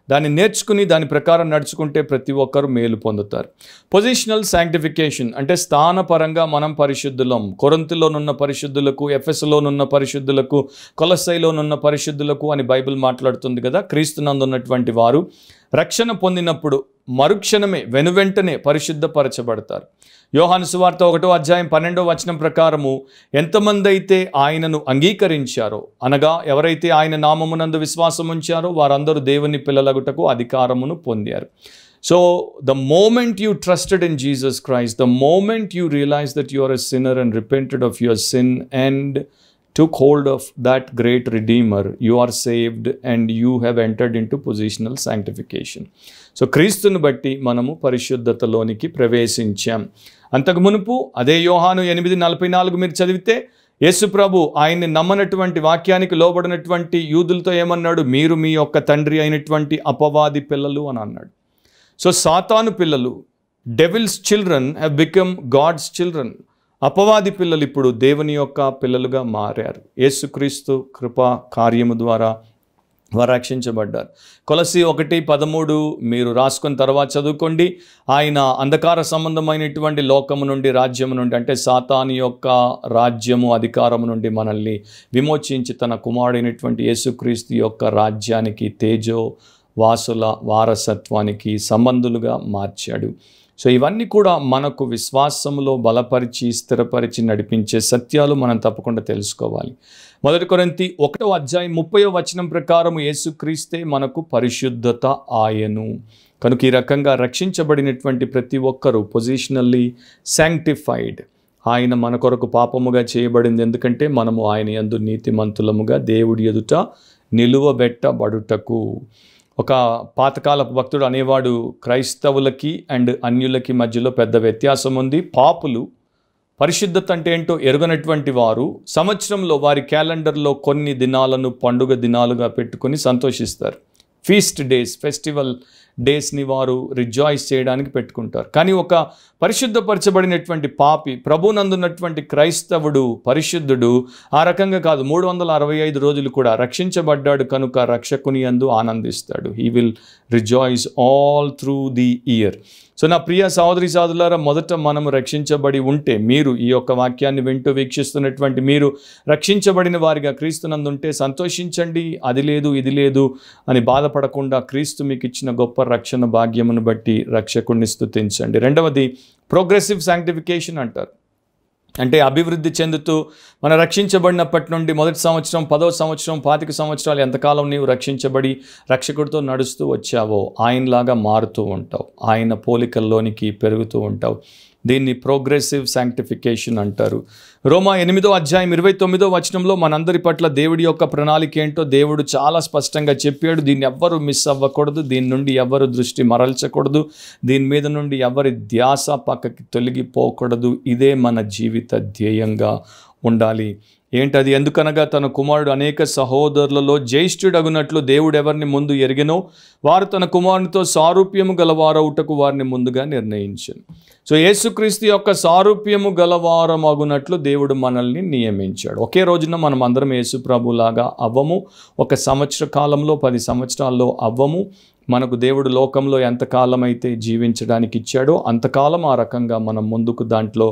దాన్ని నేర్చుకుని దాని ప్రకారం నడుచుకుంటే ప్రతి ఒక్కరు మేలు పొందుతారు. పొజిషనల్ శాంక్టిఫికేషన్ అంటే స్థానపరంగా మనం పరిశుద్ధులం. కొరింథీలోనున్న పరిశుద్ధులకు, ఎఫెసులోనున్న పరిశుద్ధులకు, కొలస్సైలోనున్న పరిశుద్ధులకు అని బైబిల్ మాట్లాడుతుంది కదా. క్రీస్తునందు ఉన్నటువంటి వారు రక్షణ పొందినప్పుడు మరుక్షణమే, వెనువెంటనే పరిశుద్ధపరచబడతారు. యోహాను సువార్త 1వ అధ్యాయం 12వ వచనం ప్రకారము ఎంతమంది అయితే ఆయనను అంగీకరించారో, అనగా ఎవరైతే ఆయన నామమునందు విశ్వాసం ఉంచారో వారందరూ దేవుని పిల్లలగుటకు అధికారమును పొందారు. So the moment you trusted in Jesus Christ, the moment you realized that you are a sinner and repented of your sin and took hold of that great Redeemer, you are saved and you have entered into positional sanctification. So క్రీస్తుని బట్టి మనము పరిశుద్ధతలోనికి ప్రవేశించాం. అంతకు మునుపు అదే యోహాను 8:44 మీరు చదివితే యేసు ప్రభు ఆయన్ని నమ్మనటువంటి వాక్యానికి లోబడినటువంటి యూదులతో ఏమన్నాడు? మీరు మీ యొక్క తండ్రి అయినటువంటి అపవాది పిల్లలు అని అన్నాడు. సో సాతాను పిల్లలు, devil's children have become God's children. అపవాది పిల్లలు ఇప్పుడు దేవుని యొక్క పిల్లలుగా మారారు. యేసుక్రీస్తు కృపా కార్యము ద్వారా వారు రక్షించబడ్డారు. కొలస్సీ 1:13 మీరు రాసుకున్న తర్వాత చదువుకోండి. ఆయన అంధకార సంబంధమైనటువంటి లోకము నుండి, రాజ్యము నుండి, అంటే సాతాను యొక్క రాజ్యము అధికారము నుండి మనల్ని విమోచించి తన కుమారుడైనటువంటి యేసుక్రీస్తు యొక్క రాజ్యానికి, తేజో వాసుల వారసత్వానికి సంబంధులుగా మార్చాడు. సో ఇవన్నీ కూడా మనకు విశ్వాసంలో బలపరిచి, స్థిరపరిచి నడిపించే సత్యాలు మనం తప్పకుండా తెలుసుకోవాలి. 1 కొరింథీ 1:30 ప్రకారం యేసుక్రీస్తే మనకు పరిశుద్ధత ఆయను. కనుక ఈ రకంగా రక్షించబడినటువంటి ప్రతి ఒక్కరూ పొజిషనల్లీ శాంక్టిఫైడ్. ఆయన మన కొరకు పాపముగా చేయబడింది, ఎందుకంటే మనము ఆయన యందు నీతిమంతులముగా దేవుడి ఎదుట నిలువబెట్టబడుటకు. ఒక పాతకాలపు భక్తుడు అనేవాడు, క్రైస్తవులకి అండ్ అన్యులకి మధ్యలో పెద్ద వ్యత్యాసం ఉంది. పాపులు పరిశుద్ధత అంటే ఏంటో ఎరుగనటువంటి వారు సంవత్సరంలో వారి క్యాలెండర్లో కొన్ని దినాలను పండుగ దినాలుగా పెట్టుకొని సంతోషిస్తారు. ఫీస్ట్ డేస్, ఫెస్టివల్ డేస్ని వారు రిజాయిస్ చేయడానికి పెట్టుకుంటారు. కానీ ఒక పరిశుద్ధపరచబడినటువంటి పాపి, ప్రభునందున్నటువంటి క్రైస్తవుడు, పరిశుద్ధుడు ఆ రకంగా కాదు. 365 రోజులు కూడా రక్షించబడ్డాడు కనుక రక్షకుని యందు ఆనందిస్తాడు. He will rejoice all through the year. So నా ప్రియ సహోదరి సహోదరులారా, మొదట మనము రక్షించబడి ఉంటే, మీరు ఈ యొక్క వాక్యాన్ని వింటూ వీక్షిస్తున్నటువంటి మీరు రక్షించబడిన వారిగా క్రీస్తునందుంటే సంతోషించండి. అది లేదు ఇది లేదు అని బాధపడకుండా క్రీస్తు మీకు ఇచ్చిన గొప్ప రక్షణ భాగ్యమును బట్టి రక్షకుడిని స్తుతించండి. రెండవది ప్రోగ్రెసివ్ శాంక్టిఫికేషన్ అంటారు. అంటే అభివృద్ధి చెందుతూ మన రక్షించబడినప్పటి నుండి మొదటి సంవత్సరం, 10వ సంవత్సరం, 25 సంవత్సరాలు ఎంతకాలం నీవు రక్షించబడి రక్షకుడితో నడుస్తూ వచ్చావో ఆయనలాగా మారుతూ ఉంటావు, ఆయన పోలికల్లోనికి పెరుగుతూ ఉంటావు. దీన్ని ప్రోగ్రెసివ్ శాంక్టిఫికేషన్ అంటారు. రోమా 8:29 మనందరి పట్ల దేవుడి యొక్క ప్రణాళిక ఏంటో దేవుడు చాలా స్పష్టంగా చెప్పాడు. దీన్ని ఎవ్వరు మిస్ అవ్వకూడదు, దీని నుండి ఎవరు దృష్టి మరల్చకూడదు, దీని మీద నుండి ఎవరి ధ్యాస పక్కకి తొలగిపోకూడదు. ఇదే మన జీవిత ధ్యేయంగా ఉండాలి. ఏంటది? ఎందుకనగా తన కుమారుడు అనేక సహోదరులలో జ్యేష్ఠుడగునట్లు దేవుడు ఎవరిని ముందు ఎరిగినో వారు తన కుమారునితో సారూప్యము గలవారవుటకు వారిని ముందుగా నిర్ణయించాను. సో యేసుక్రీస్తు యొక్క సారూప్యము గలవారమగునట్లు దేవుడు మనల్ని నియమించాడు. ఒకే రోజున మనం అందరం యేసు ప్రభులాగా అవ్వము. 1 సంవత్సర కాలంలో, 10 సంవత్సరాల్లో అవ్వము. మనకు దేవుడు లోకంలో ఎంతకాలం అయితే జీవించడానికి ఇచ్చాడో అంతకాలం ఆ రకంగా మనం ముందుకు దాంట్లో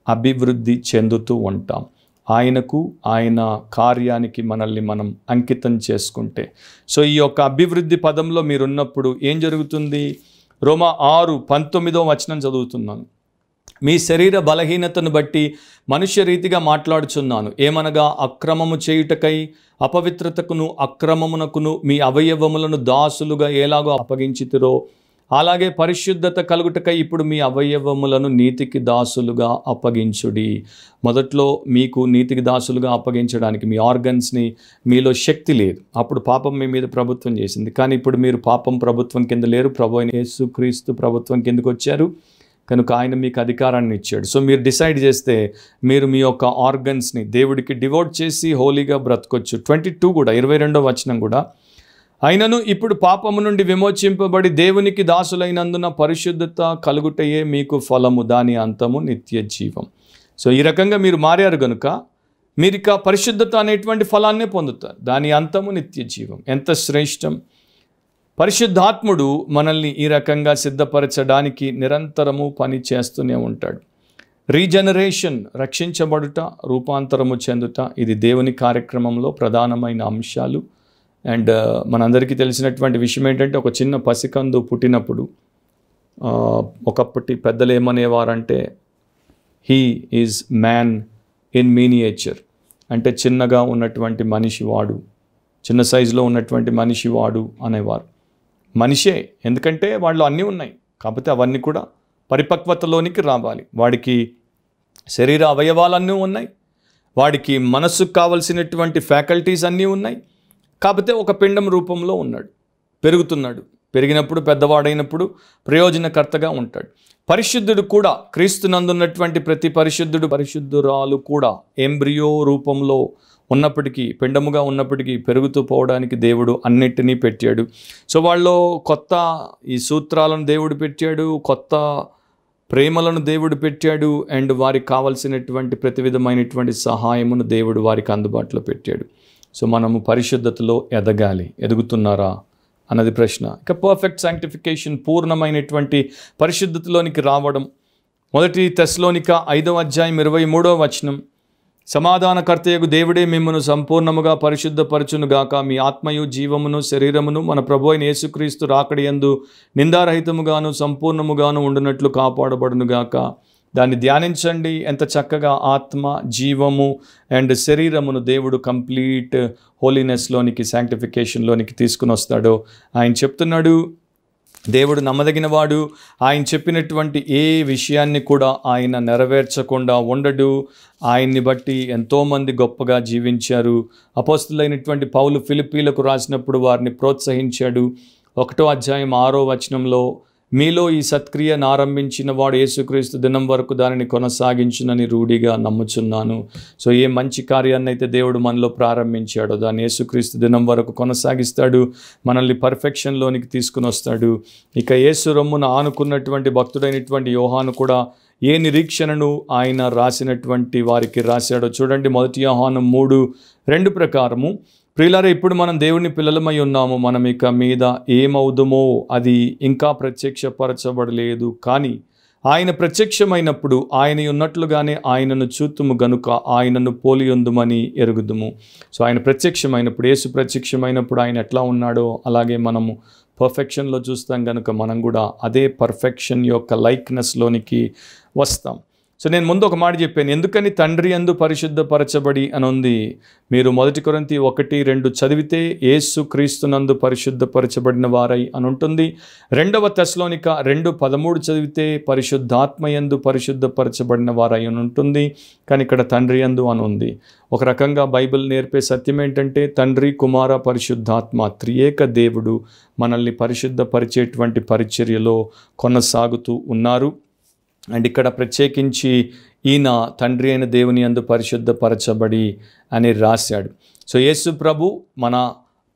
అభివృద్ధి చెందుతూ ఉంటాం. ఆయనకు, ఆయన కార్యానికి మనల్ని మనం అంకితం చేసుకుంటే. సో ఈ యొక్క అభివృద్ధి పదంలో మీరున్నప్పుడు ఏం జరుగుతుంది? రోమా 6:19 చదువుతున్నాను. మీ శరీర బలహీనతను బట్టి మనుష్య రీతిగా మాట్లాడుచున్నాను. ఏమనగా అక్రమము చేయుటకై అపవిత్రతకును అక్రమమునకును మీ అవయవములను దాసులుగా ఎలాగో అప్పగించితిరో అలాగే పరిశుద్ధత కలుగుటకై ఇప్పుడు మీ అవయవములను నీతికి దాసులుగా అప్పగించుడి. మొదట్లో మీకు నీతికి దాసులుగా అప్పగించడానికి మీ ఆర్గన్స్ని, మీలో శక్తి లేదు. అప్పుడు పాపం మీ మీద ప్రభుత్వం చేసింది. కానీ ఇప్పుడు మీరు పాపం ప్రభుత్వం కింద లేరు, ప్రభు అయిన యేసుక్రీస్తు ప్రభుత్వం కిందకు వచ్చారు కనుక ఆయన మీకు అధికారాన్ని ఇచ్చాడు. సో మీరు డిసైడ్ చేస్తే మీరు మీ యొక్క ఆర్గన్స్ని దేవుడికి డివోట్ చేసి హోలీగా బ్రతకొచ్చు. 22 కూడా అయినను ఇప్పుడు పాపము నుండి విమోచింపబడి దేవునికి దాసులైనందున పరిశుద్ధత కలుగుటయే మీకు ఫలము, దాని అంతము నిత్య జీవం. సో ఈ రకంగా మీరు మారారు కనుక మీరు ఇక పరిశుద్ధత అనేటువంటి ఫలాన్నే పొందుతారు, దాని అంతము నిత్య జీవం. ఎంత శ్రేష్టం! పరిశుద్ధాత్ముడు మనల్ని ఈ రకంగా సిద్ధపరచడానికి నిరంతరము పని చేస్తూనే ఉంటాడు. రీజనరేషన్, రక్షించబడుట, రూపాంతరము చెందుట, ఇది దేవుని కార్యక్రమంలో ప్రధానమైన అంశాలు. అండ్ మనందరికీ తెలిసినటువంటి విషయం ఏంటంటే, ఒక చిన్న పసికందు పుట్టినప్పుడు ఒకప్పటి పెద్దలు ఏమనేవారంటే, he is man in miniature. అంటే చిన్నగా ఉన్నటువంటి మనిషి వాడు, చిన్న సైజులో ఉన్నటువంటి మనిషి వాడు అనేవారు. మనిషే, ఎందుకంటే వాళ్ళు అన్నీ ఉన్నాయి, కాకపోతే అవన్నీ కూడా పరిపక్వతలోనికి రావాలి. వాడికి శరీర అవయవాలన్నీ ఉన్నాయి, వాడికి మనస్సుకు కావలసినటువంటి ఫ్యాకల్టీస్ అన్నీ ఉన్నాయి. కాకపోతే ఒక పిండం రూపంలో ఉన్నాడు, పెరుగుతున్నాడు. పెరిగినప్పుడు పెద్దవాడైనప్పుడు ప్రయోజనకర్తగా ఉంటాడు. పరిశుద్ధుడు కూడా, క్రీస్తునందున్నటువంటి ప్రతి పరిశుద్ధుడు పరిశుద్ధురాలు కూడా ఎంబ్రియో రూపంలో ఉన్నప్పటికీ, పిండముగా ఉన్నప్పటికీ పెరుగుతూ పోవడానికి దేవుడు అన్నిటినీ పెట్టాడు. సో వాళ్ళు కొత్త ఈ సూత్రాలను దేవుడు పెట్టాడు, కొత్త ప్రేమలను దేవుడు పెట్టాడు, అండ్ వారికి కావలసినటువంటి ప్రతి విధమైనటువంటి సహాయమును దేవుడు వారికి అందుబాటులో పెట్టాడు. సో మనము పరిశుద్ధతలో ఎదగాలి. ఎదుగుతున్నారా అన్నది ప్రశ్న. ఇక పర్ఫెక్ట్ సాంక్టిఫికేషన్, పూర్ణమైనటువంటి పరిశుద్ధతలోనికి రావడం. 1 తెస్సలోనిక 5వ అధ్యాయం 23వ వచనం, సమాధానకర్తయగు దేవుడే మిమ్మను సంపూర్ణముగా పరిశుద్ధపరచునుగాక, మీ ఆత్మయు జీవమును శరీరమును మన ప్రభు అయిన యేసుక్రీస్తు రాకడయందు నిందారహితముగాను సంపూర్ణముగాను ఉండునట్లు కాపాడబడునుగాక. దాన్ని ధ్యానించండి. ఎంత చక్కగా ఆత్మ, జీవము అండ్ శరీరమును దేవుడు కంప్లీట్ హోలీనెస్లోనికి, శాంక్టిఫికేషన్లోనికి తీసుకుని వస్తాడో ఆయన చెప్తున్నాడు. దేవుడు నమ్మదగినవాడు. ఆయన చెప్పినటువంటి ఏ విషయాన్ని కూడా ఆయన నెరవేర్చకుండా ఉండడు. ఆయన్ని బట్టి ఎంతోమంది గొప్పగా జీవించారు. అపోస్తులైనటువంటి పౌలు ఫిలిప్పీలకు రాసినప్పుడు వారిని ప్రోత్సహించాడు. 1వ అధ్యాయం 6వ వచనంలో, మీలో ఈ సత్క్రియను ఆరంభించిన వాడు యేసుక్రీస్తు దినం వరకు దానిని కొనసాగించునని రూఢిగా నమ్ముచున్నాను. సో ఏ మంచి కార్యాన్ని అయితే దేవుడు మనలో ప్రారంభించాడో దాన్ని యేసుక్రీస్తు దినం వరకు కొనసాగిస్తాడు, మనల్ని పర్ఫెక్షన్లోనికి తీసుకుని వస్తాడు. ఇక యేసు రొమ్మున ఆనుకున్నటువంటి భక్తుడైనటువంటి యోహాను కూడా ఏ నిరీక్షణను ఆయన రాసినటువంటి వారికి రాశాడో చూడండి. 1 యోహాను 3:2 ప్రకారము, ప్రియులారా, ఇప్పుడు మనం దేవుని పిల్లలమై ఉన్నాము, మనం ఇక మీద ఏమవుదుమో అది ఇంకా ప్రత్యక్షపరచబడలేదు. కానీ ఆయన ప్రత్యక్షమైనప్పుడు ఆయన ఉన్నట్లుగానే ఆయనను చూతుము గనుక ఆయనను పోలియుందుమని ఎరుగుదుము. సో ఆయన ప్రత్యక్షమైనప్పుడు, యేసు ప్రత్యక్షమైనప్పుడు ఆయన ఎట్లా ఉన్నాడో అలాగే మనము పర్ఫెక్షన్లో చూస్తాం కనుక మనం కూడా అదే పర్ఫెక్షన్ యొక్క లైక్నెస్లోనికి వస్తాం. సో నేను ముందు ఒక మాట చెప్పాను, ఎందుకని తండ్రి యందు పరిశుద్ధపరచబడి అని ఉంది. మీరు 1 కొరింథీ 1:2 చదివితే యేసు క్రీస్తునందు పరిశుద్ధపరచబడిన వారై అని ఉంటుంది. 2వ తెస్సలోనిక 2:13 చదివితే పరిశుద్ధాత్మయందు పరిశుద్ధపరచబడిన వారై అని ఉంటుంది. కానీ ఇక్కడ తండ్రి యందు అని ఉంది. ఒక రకంగా బైబిల్ నేర్పే సత్యం ఏంటంటే తండ్రి, కుమార, పరిశుద్ధాత్మ త్రియేక దేవుడు మనల్ని పరిశుద్ధపరిచేటువంటి పరిచర్యలో కొనసాగుతూ ఉన్నారు. అండ్ ఇక్కడ ప్రత్యేకించి ఈయన తండ్రి అయిన దేవుని యందు పరిశుద్ధపరచబడి అని రాశాడు. సో యేసు ప్రభు మన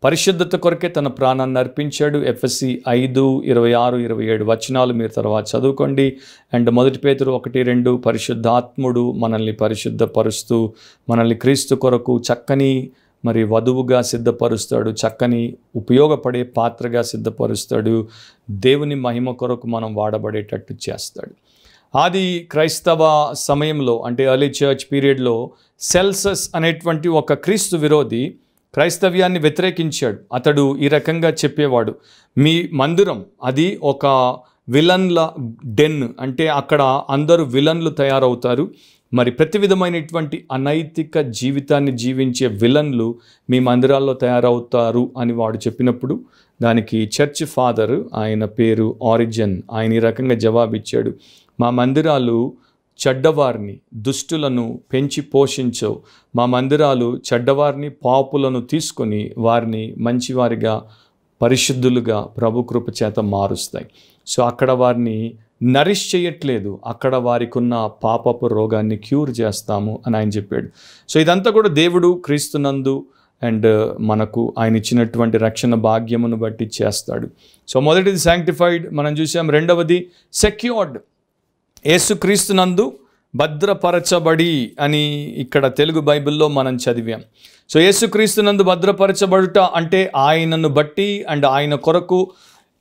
పరిశుద్ధత కొరకే తన ప్రాణాన్ని అర్పించాడు. ఎఫెసీ 5:26-27 వచనాలు మీరు తర్వాత చదువుకోండి. అండ్ 1 పేతురు 1:2 పరిశుద్ధాత్ముడు మనల్ని పరిశుద్ధపరుస్తూ మనల్ని క్రీస్తు కొరకు చక్కని వధువుగా సిద్ధపరుస్తాడు, చక్కని ఉపయోగపడే పాత్రగా సిద్ధపరుస్తాడు, దేవుని మహిమ కొరకు మనం వాడబడేటట్టు చేస్తాడు. ఆది క్రైస్తవ సమయంలో అంటే ఎర్లీ చర్చ్ పీరియడ్లో సెల్సస్ అనేటువంటి ఒక క్రీస్తు విరోధి క్రైస్తవ్యాన్ని వ్యతిరేకించాడు. అతడు ఈ రకంగా చెప్పేవాడు, మీ మందిరం అది ఒక విలన్ల డెన్, అంటే అక్కడ అందరూ విలన్లు తయారవుతారు, మరి ప్రతి విధమైనటువంటి అనైతిక జీవితాన్ని జీవించే విలన్లు మీ మందిరాల్లో తయారవుతారు అని వాడు చెప్పినప్పుడు దానికి చర్చ్ ఫాదర్, ఆయన పేరు ఆరిజన్, ఆయన ఈ రకంగా జవాబిచ్చాడు, మా మందిరాలు చెడ్డవారిని, దుష్టులను పెంచి పోషించవు. మా మందిరాలు చెడ్డవారిని, పాపులను తీసుకొని వారిని మంచివారిగా, పరిశుద్ధులుగా ప్రభు కృప చేత మారుస్తాయి. సో అక్కడ వారిని నరిష్ చేయట్లేదు, అక్కడ వారికి ఉన్న పాపపు రోగాన్ని క్యూర్ చేస్తాము అని ఆయన చెప్పాడు. సో ఇదంతా కూడా దేవుడు క్రీస్తునందు అండ్ మనకు ఆయన ఇచ్చినటువంటి రక్షణ భాగ్యమును బట్టి చేస్తాడు. సో మొదటిది శాంక్టిఫైడ్ మనం చూసాం. రెండవది సెక్యూర్డ్, యేసుక్రీస్తునందు భద్రపరచబడి అని ఇక్కడ తెలుగు బైబిల్లో మనం చదివాం. సో యేసుక్రీస్తునందు భద్రపరచబడుట అంటే ఆయనను బట్టి అండ్ ఆయన కొరకు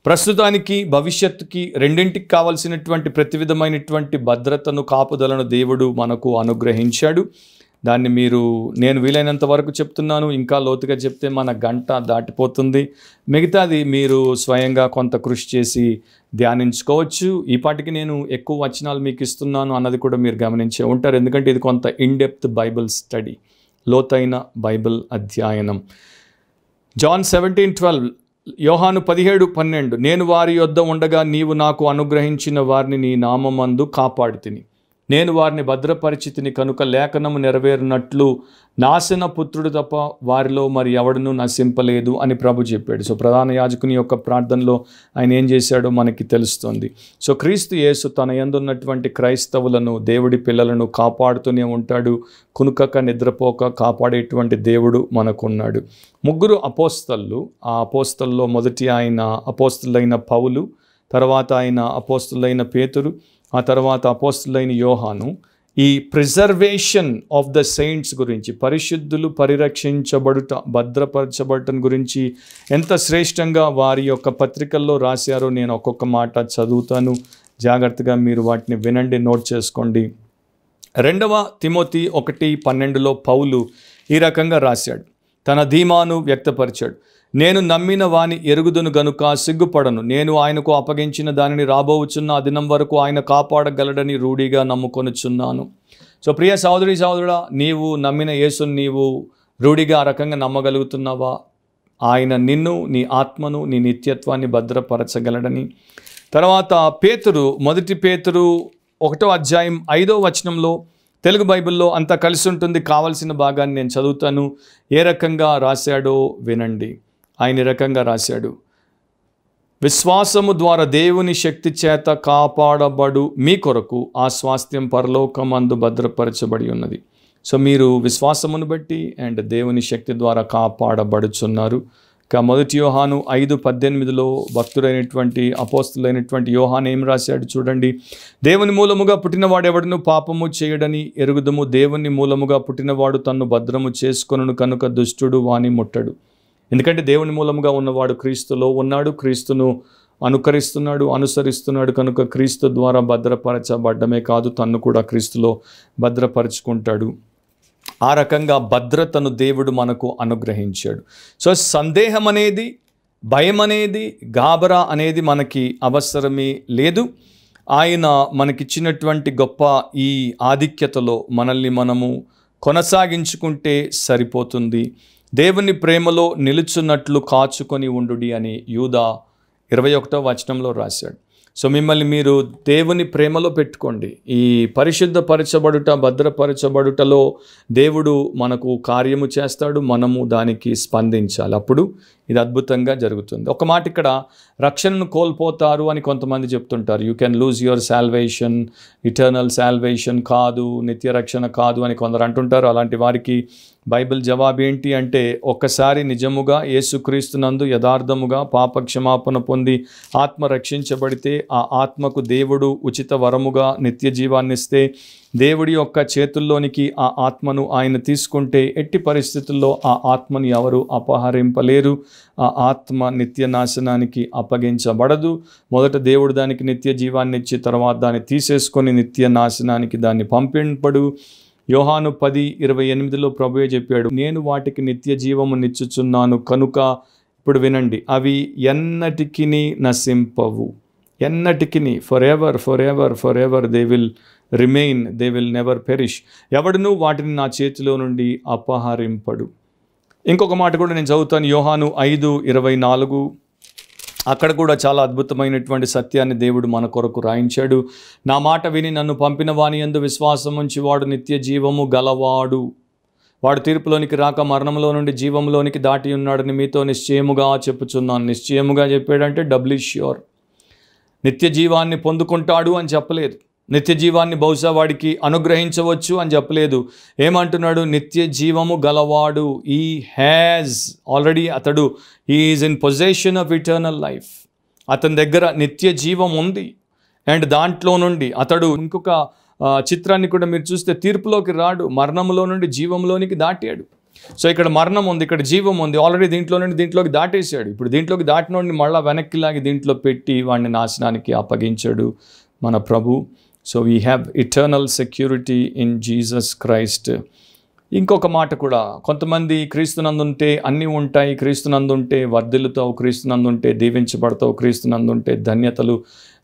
ప్రస్తుతానికి భవిష్యత్తుకి రెండింటికి కావాల్సినటువంటి ప్రతి విధమైనటువంటి భద్రతను, కాపుదలను దేవుడు మనకు అనుగ్రహించాడు. దాన్ని నేను వీలైనంత వరకు చెప్తున్నాను, ఇంకా లోతుగా చెప్తే మన గంట దాటిపోతుంది. మిగతాది మీరు స్వయంగా కొంత కృషి చేసి ధ్యానించుకోవచ్చు. ఈ పాటికి నేను ఎక్కువ వచనాలు మీకు ఇస్తున్నాను అన్నది కూడా మీరు గమనించే ఉంటారు, ఎందుకంటే ఇది కొంత ఇన్డెప్త్ బైబిల్ స్టడీ, లోతైన బైబిల్ అధ్యయనం. జాన్ 17:12, యోహాను 17:12, నేను వారి యొద్ద ఉండగా నీవు నాకు అనుగ్రహించిన వారిని నీ నామమందు కాపాడుతిని, నేను వారిని భద్రపరిచితిని కనుక లేఖనము నెరవేరినట్లు నాశన పుత్రుడు తప్ప వారిలో మరి ఎవడను నశింపలేదు అని ప్రభు చెప్పాడు. సో ప్రధాన యాజకుని యొక్క ప్రార్థనలో ఆయన ఏం చేశాడో మనకి తెలుస్తుంది. సో క్రీస్తు యేసు తన యందున్నటువంటి క్రైస్తవులను, దేవుడి పిల్లలను కాపాడుతూనే ఉంటాడు. కునుకక నిద్రపోక కాపాడేటువంటి దేవుడు మనకున్నాడు. ముగ్గురు అపోస్తలు, ఆ అపోస్తల్లో మొదటి ఆయన అపోస్తలైన పౌలు, తర్వాత ఆయన అపోస్తలైన పేతురు, ఆ తర్వాత అపోస్తలైన యోహాను ఈ ప్రిజర్వేషన్ ఆఫ్ ద సెయింట్స్ గురించి, పరిశుద్ధులు పరిరక్షించబడుట, భద్రపరచబడటం గురించి ఎంత శ్రేష్టంగా వారి యొక్క పత్రికల్లో రాశారో నేను ఒక్కొక్క మాట చదువుతాను. జాగ్రత్తగా మీరు వాటిని వినండి, నోట్ చేసుకోండి. 2 తిమోతి 1:12 పౌలు ఈ రకంగా రాశాడు. తన ధీమాను వ్యక్తపరిచాడు. నేను నమ్మిన వాని ఎరుగుదును గనుక సిగ్గుపడను. నేను ఆయనకు అప్పగించిన దానిని రాబోచున్న ఆ దినం వరకు ఆయన కాపాడగలడని రూఢిగా నమ్ముకొనుచున్నాను. సో ప్రియ సహోదరి సహోదరుడా, నీవు నమ్మిన యేసుని నీవు రూఢిగా ఆ రకంగా నమ్మగలుగుతున్నావా? ఆయన నిన్ను, నీ ఆత్మను, నీ నిత్యత్వాన్ని భద్రపరచగలడని. తర్వాత పేతురు, 1 పేతురు 1:5 తెలుగు బైబిల్లో అంతా కలిసి ఉంటుంది. కావలసిన భాగాన్ని నేను చదువుతాను. ఏ రకంగా రాశాడో వినండి. ఆయన రకంగా రాశాడు. విశ్వాసము ద్వారా దేవుని శక్తి చేత కాపాడబడు మీ కొరకు ఆ స్వాస్థ్యం పరలోకమందు భద్రపరచబడి ఉన్నది. సో మీరు విశ్వాసమును బట్టి అండ్ దేవుని శక్తి ద్వారా కాపాడబడుచున్నారు. ఇక 1 యోహాను 5:18 భక్తుడైనటువంటి అపోస్తులైనటువంటి యోహాను ఏం రాశాడు చూడండి. దేవుని మూలముగా పుట్టినవాడు ఎవడను పాపము చేయడని ఎరుగుదుము. దేవుని మూలముగా పుట్టినవాడు తన్ను భద్రము చేసుకొనును కనుక దుష్టుడు వాని ముట్టడు. ఎందుకంటే దేవుని మూలముగా ఉన్నవాడు క్రీస్తులో ఉన్నాడు, క్రీస్తును అనుసరిస్తున్నాడు కనుక క్రీస్తు ద్వారా భద్రపరచబడ్డమే కాదు, తన్ను కూడా క్రీస్తులో భద్రపరుచుకుంటాడు. ఆ రకంగా భద్రతను దేవుడు మనకు అనుగ్రహించాడు. సో సందేహం అనేది, భయం అనేది, గాబరా అనేది మనకి అవసరమే లేదు. ఆయన మనకిచ్చినటువంటి గొప్ప ఈ ఆధిక్యతలో మనల్ని మనము కొనసాగించుకుంటే సరిపోతుంది. దేవుని ప్రేమలో నిలుచున్నట్లు కాచుకొని ఉండుడి అని యూదా 21 రాశాడు. సో మిమ్మల్ని మీరు దేవుని ప్రేమలో పెట్టుకోండి. ఈ పరిశుద్ధపరచబడుట, భద్రపరచబడుటలో దేవుడు మనకు కార్యము చేస్తాడు, మనము దానికి స్పందించాలి. అప్పుడు ఇది అద్భుతంగా జరుగుతుంది. ఒక మాట ఇక్కడ, రక్షణను కోల్పోతారు అని కొంతమంది చెప్తుంటారు. You can lose your salvation, eternal salvation కాదు, నిత్య రక్షణ కాదు అని కొందరు అంటుంటారు. అలాంటి వారికి బైబిల్ జవాబు ఏంటి అంటే, ఒక్కసారి నిజముగా యేసుక్రీస్తునందు యథార్థముగా పాపక్షమాపణ పొంది ఆత్మ రక్షించబడితే, ఆ ఆత్మకు దేవుడు ఉచిత వరముగా నిత్య జీవాన్ని ఇస్తే, దేవుడి యొక్క చేతుల్లోనికి ఆ ఆత్మను ఆయన తీసుకుంటే ఎట్టి పరిస్థితుల్లో ఆ ఆత్మని ఎవరు అపహరింపలేరు. ఆ ఆత్మ నిత్య నాశనానికి అప్పగించబడదు. మొదట దేవుడు దానికి నిత్య జీవాన్ని ఇచ్చి తర్వాత దాన్ని తీసేసుకొని నిత్య నాశనానికి దాన్ని పంపింపడు. యోహాను 10:28 ప్రభువే చెప్పాడు, నేను వాటికి నిత్య జీవము నిచ్చుచున్నాను కనుక, ఇప్పుడు వినండి, అవి ఎన్నటికి నశింపవు. ఎన్నటికి, for ever they will remain, they will never perish. ఎవడును వాటిని నా చేతిలో నుండి అపహరింపడు. ఇంకొక మాట కూడా నేను చదువుతాను. యోహాను 5:24 అక్కడ కూడా చాలా అద్భుతమైనటువంటి సత్యాన్ని దేవుడు మన కొరకు రాయించాడు. నా మాట విని నన్ను పంపిన వాని యందు విశ్వాసం ఉంచి వాడు నిత్య జీవము గలవాడు. వాడు తీర్పులోనికి రాక మరణంలో నుండి జీవంలోనికి దాటి ఉన్నాడని మీతో నిశ్చయముగా చెప్పుచున్నాను. నిశ్చయముగా చెప్పాడంటే డబ్లీ ష్యూర్. నిత్య జీవాన్ని పొందుకుంటాడు అని చెప్పలేదు. నిత్య జీవాన్ని బహుశా వాడికి అనుగ్రహించవచ్చు అని చెప్పలేదు. ఏమంటున్నాడు? నిత్య జీవము గలవాడు. ఈ హ్యాజ్ ఆల్రెడీ, అతడు is in possession of eternal life. అతని దగ్గర నిత్య జీవం ఉంది. అండ్ దాంట్లో నుండి అతడు ఇంకొక చిత్రాన్ని కూడా మీరు చూస్తే, తీర్పులోకి రాడు, మరణంలో నుండి జీవంలోనికి దాటాడు. సో ఇక్కడ మరణం ఉంది, ఇక్కడ జీవం ఉంది. ఆల్రెడీ దీంట్లో నుండి దీంట్లోకి దాటేశాడు. ఇప్పుడు దీంట్లోకి దాటినోడిని మళ్ళీ వెనక్కి లాగి దీంట్లో పెట్టి వాడిని నాశనానికి అప్పగించాడు మన ప్రభు. So we have eternal security in Jesus Christ. ఇంకొక మాట కూడా, కొంతమంది క్రీస్తునందుంటే అన్నీ ఉంటాయి, క్రీస్తునందుంటే వర్ధిల్లుతావు, క్రీస్తునందుంటే దీవించబడతావు, క్రీస్తునందుంటే ధన్యతలు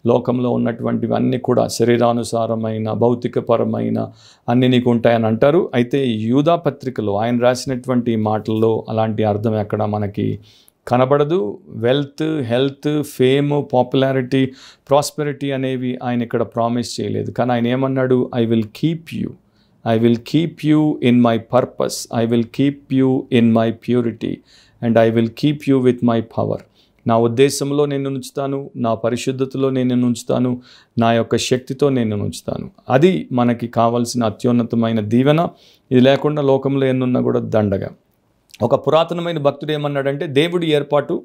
లోకంలో ఉన్నటువంటివి అన్నీ కూడా శరీరానుసారమైన భౌతికపరమైన అన్నీ నీకు ఉంటాయని అంటారు. అయితే యూదా పత్రికలో ఆయన రాసినటువంటి మాటల్లో అలాంటి అర్థం ఎక్కడ మనకి కనబడదు. Wealth, health, fame, popularity, prosperity అనేవి ఆయన ఇక్కడ ప్రామిస్ చేయలేదు. కానీ ఆయన ఏమన్నాడు? I will keep you in my purpose, I will keep you in my purity and I will keep you with my power. నా ఉద్దేశంలో నేను ఉంచుతాను, నా పరిశుద్ధతలో నేను ఉంచుతాను, నా యొక్క శక్తితో నేను ఉంచుతాను. అది మనకి కావాల్సిన అత్యున్నతమైన దీవెన. ఇది లేకుండా లోకంలో ఎన్నున్నా కూడా దండగా. ఒక పురాతనమైన భక్తుడు ఏమన్నాడంటే, దేవుడి ఏర్పాటు,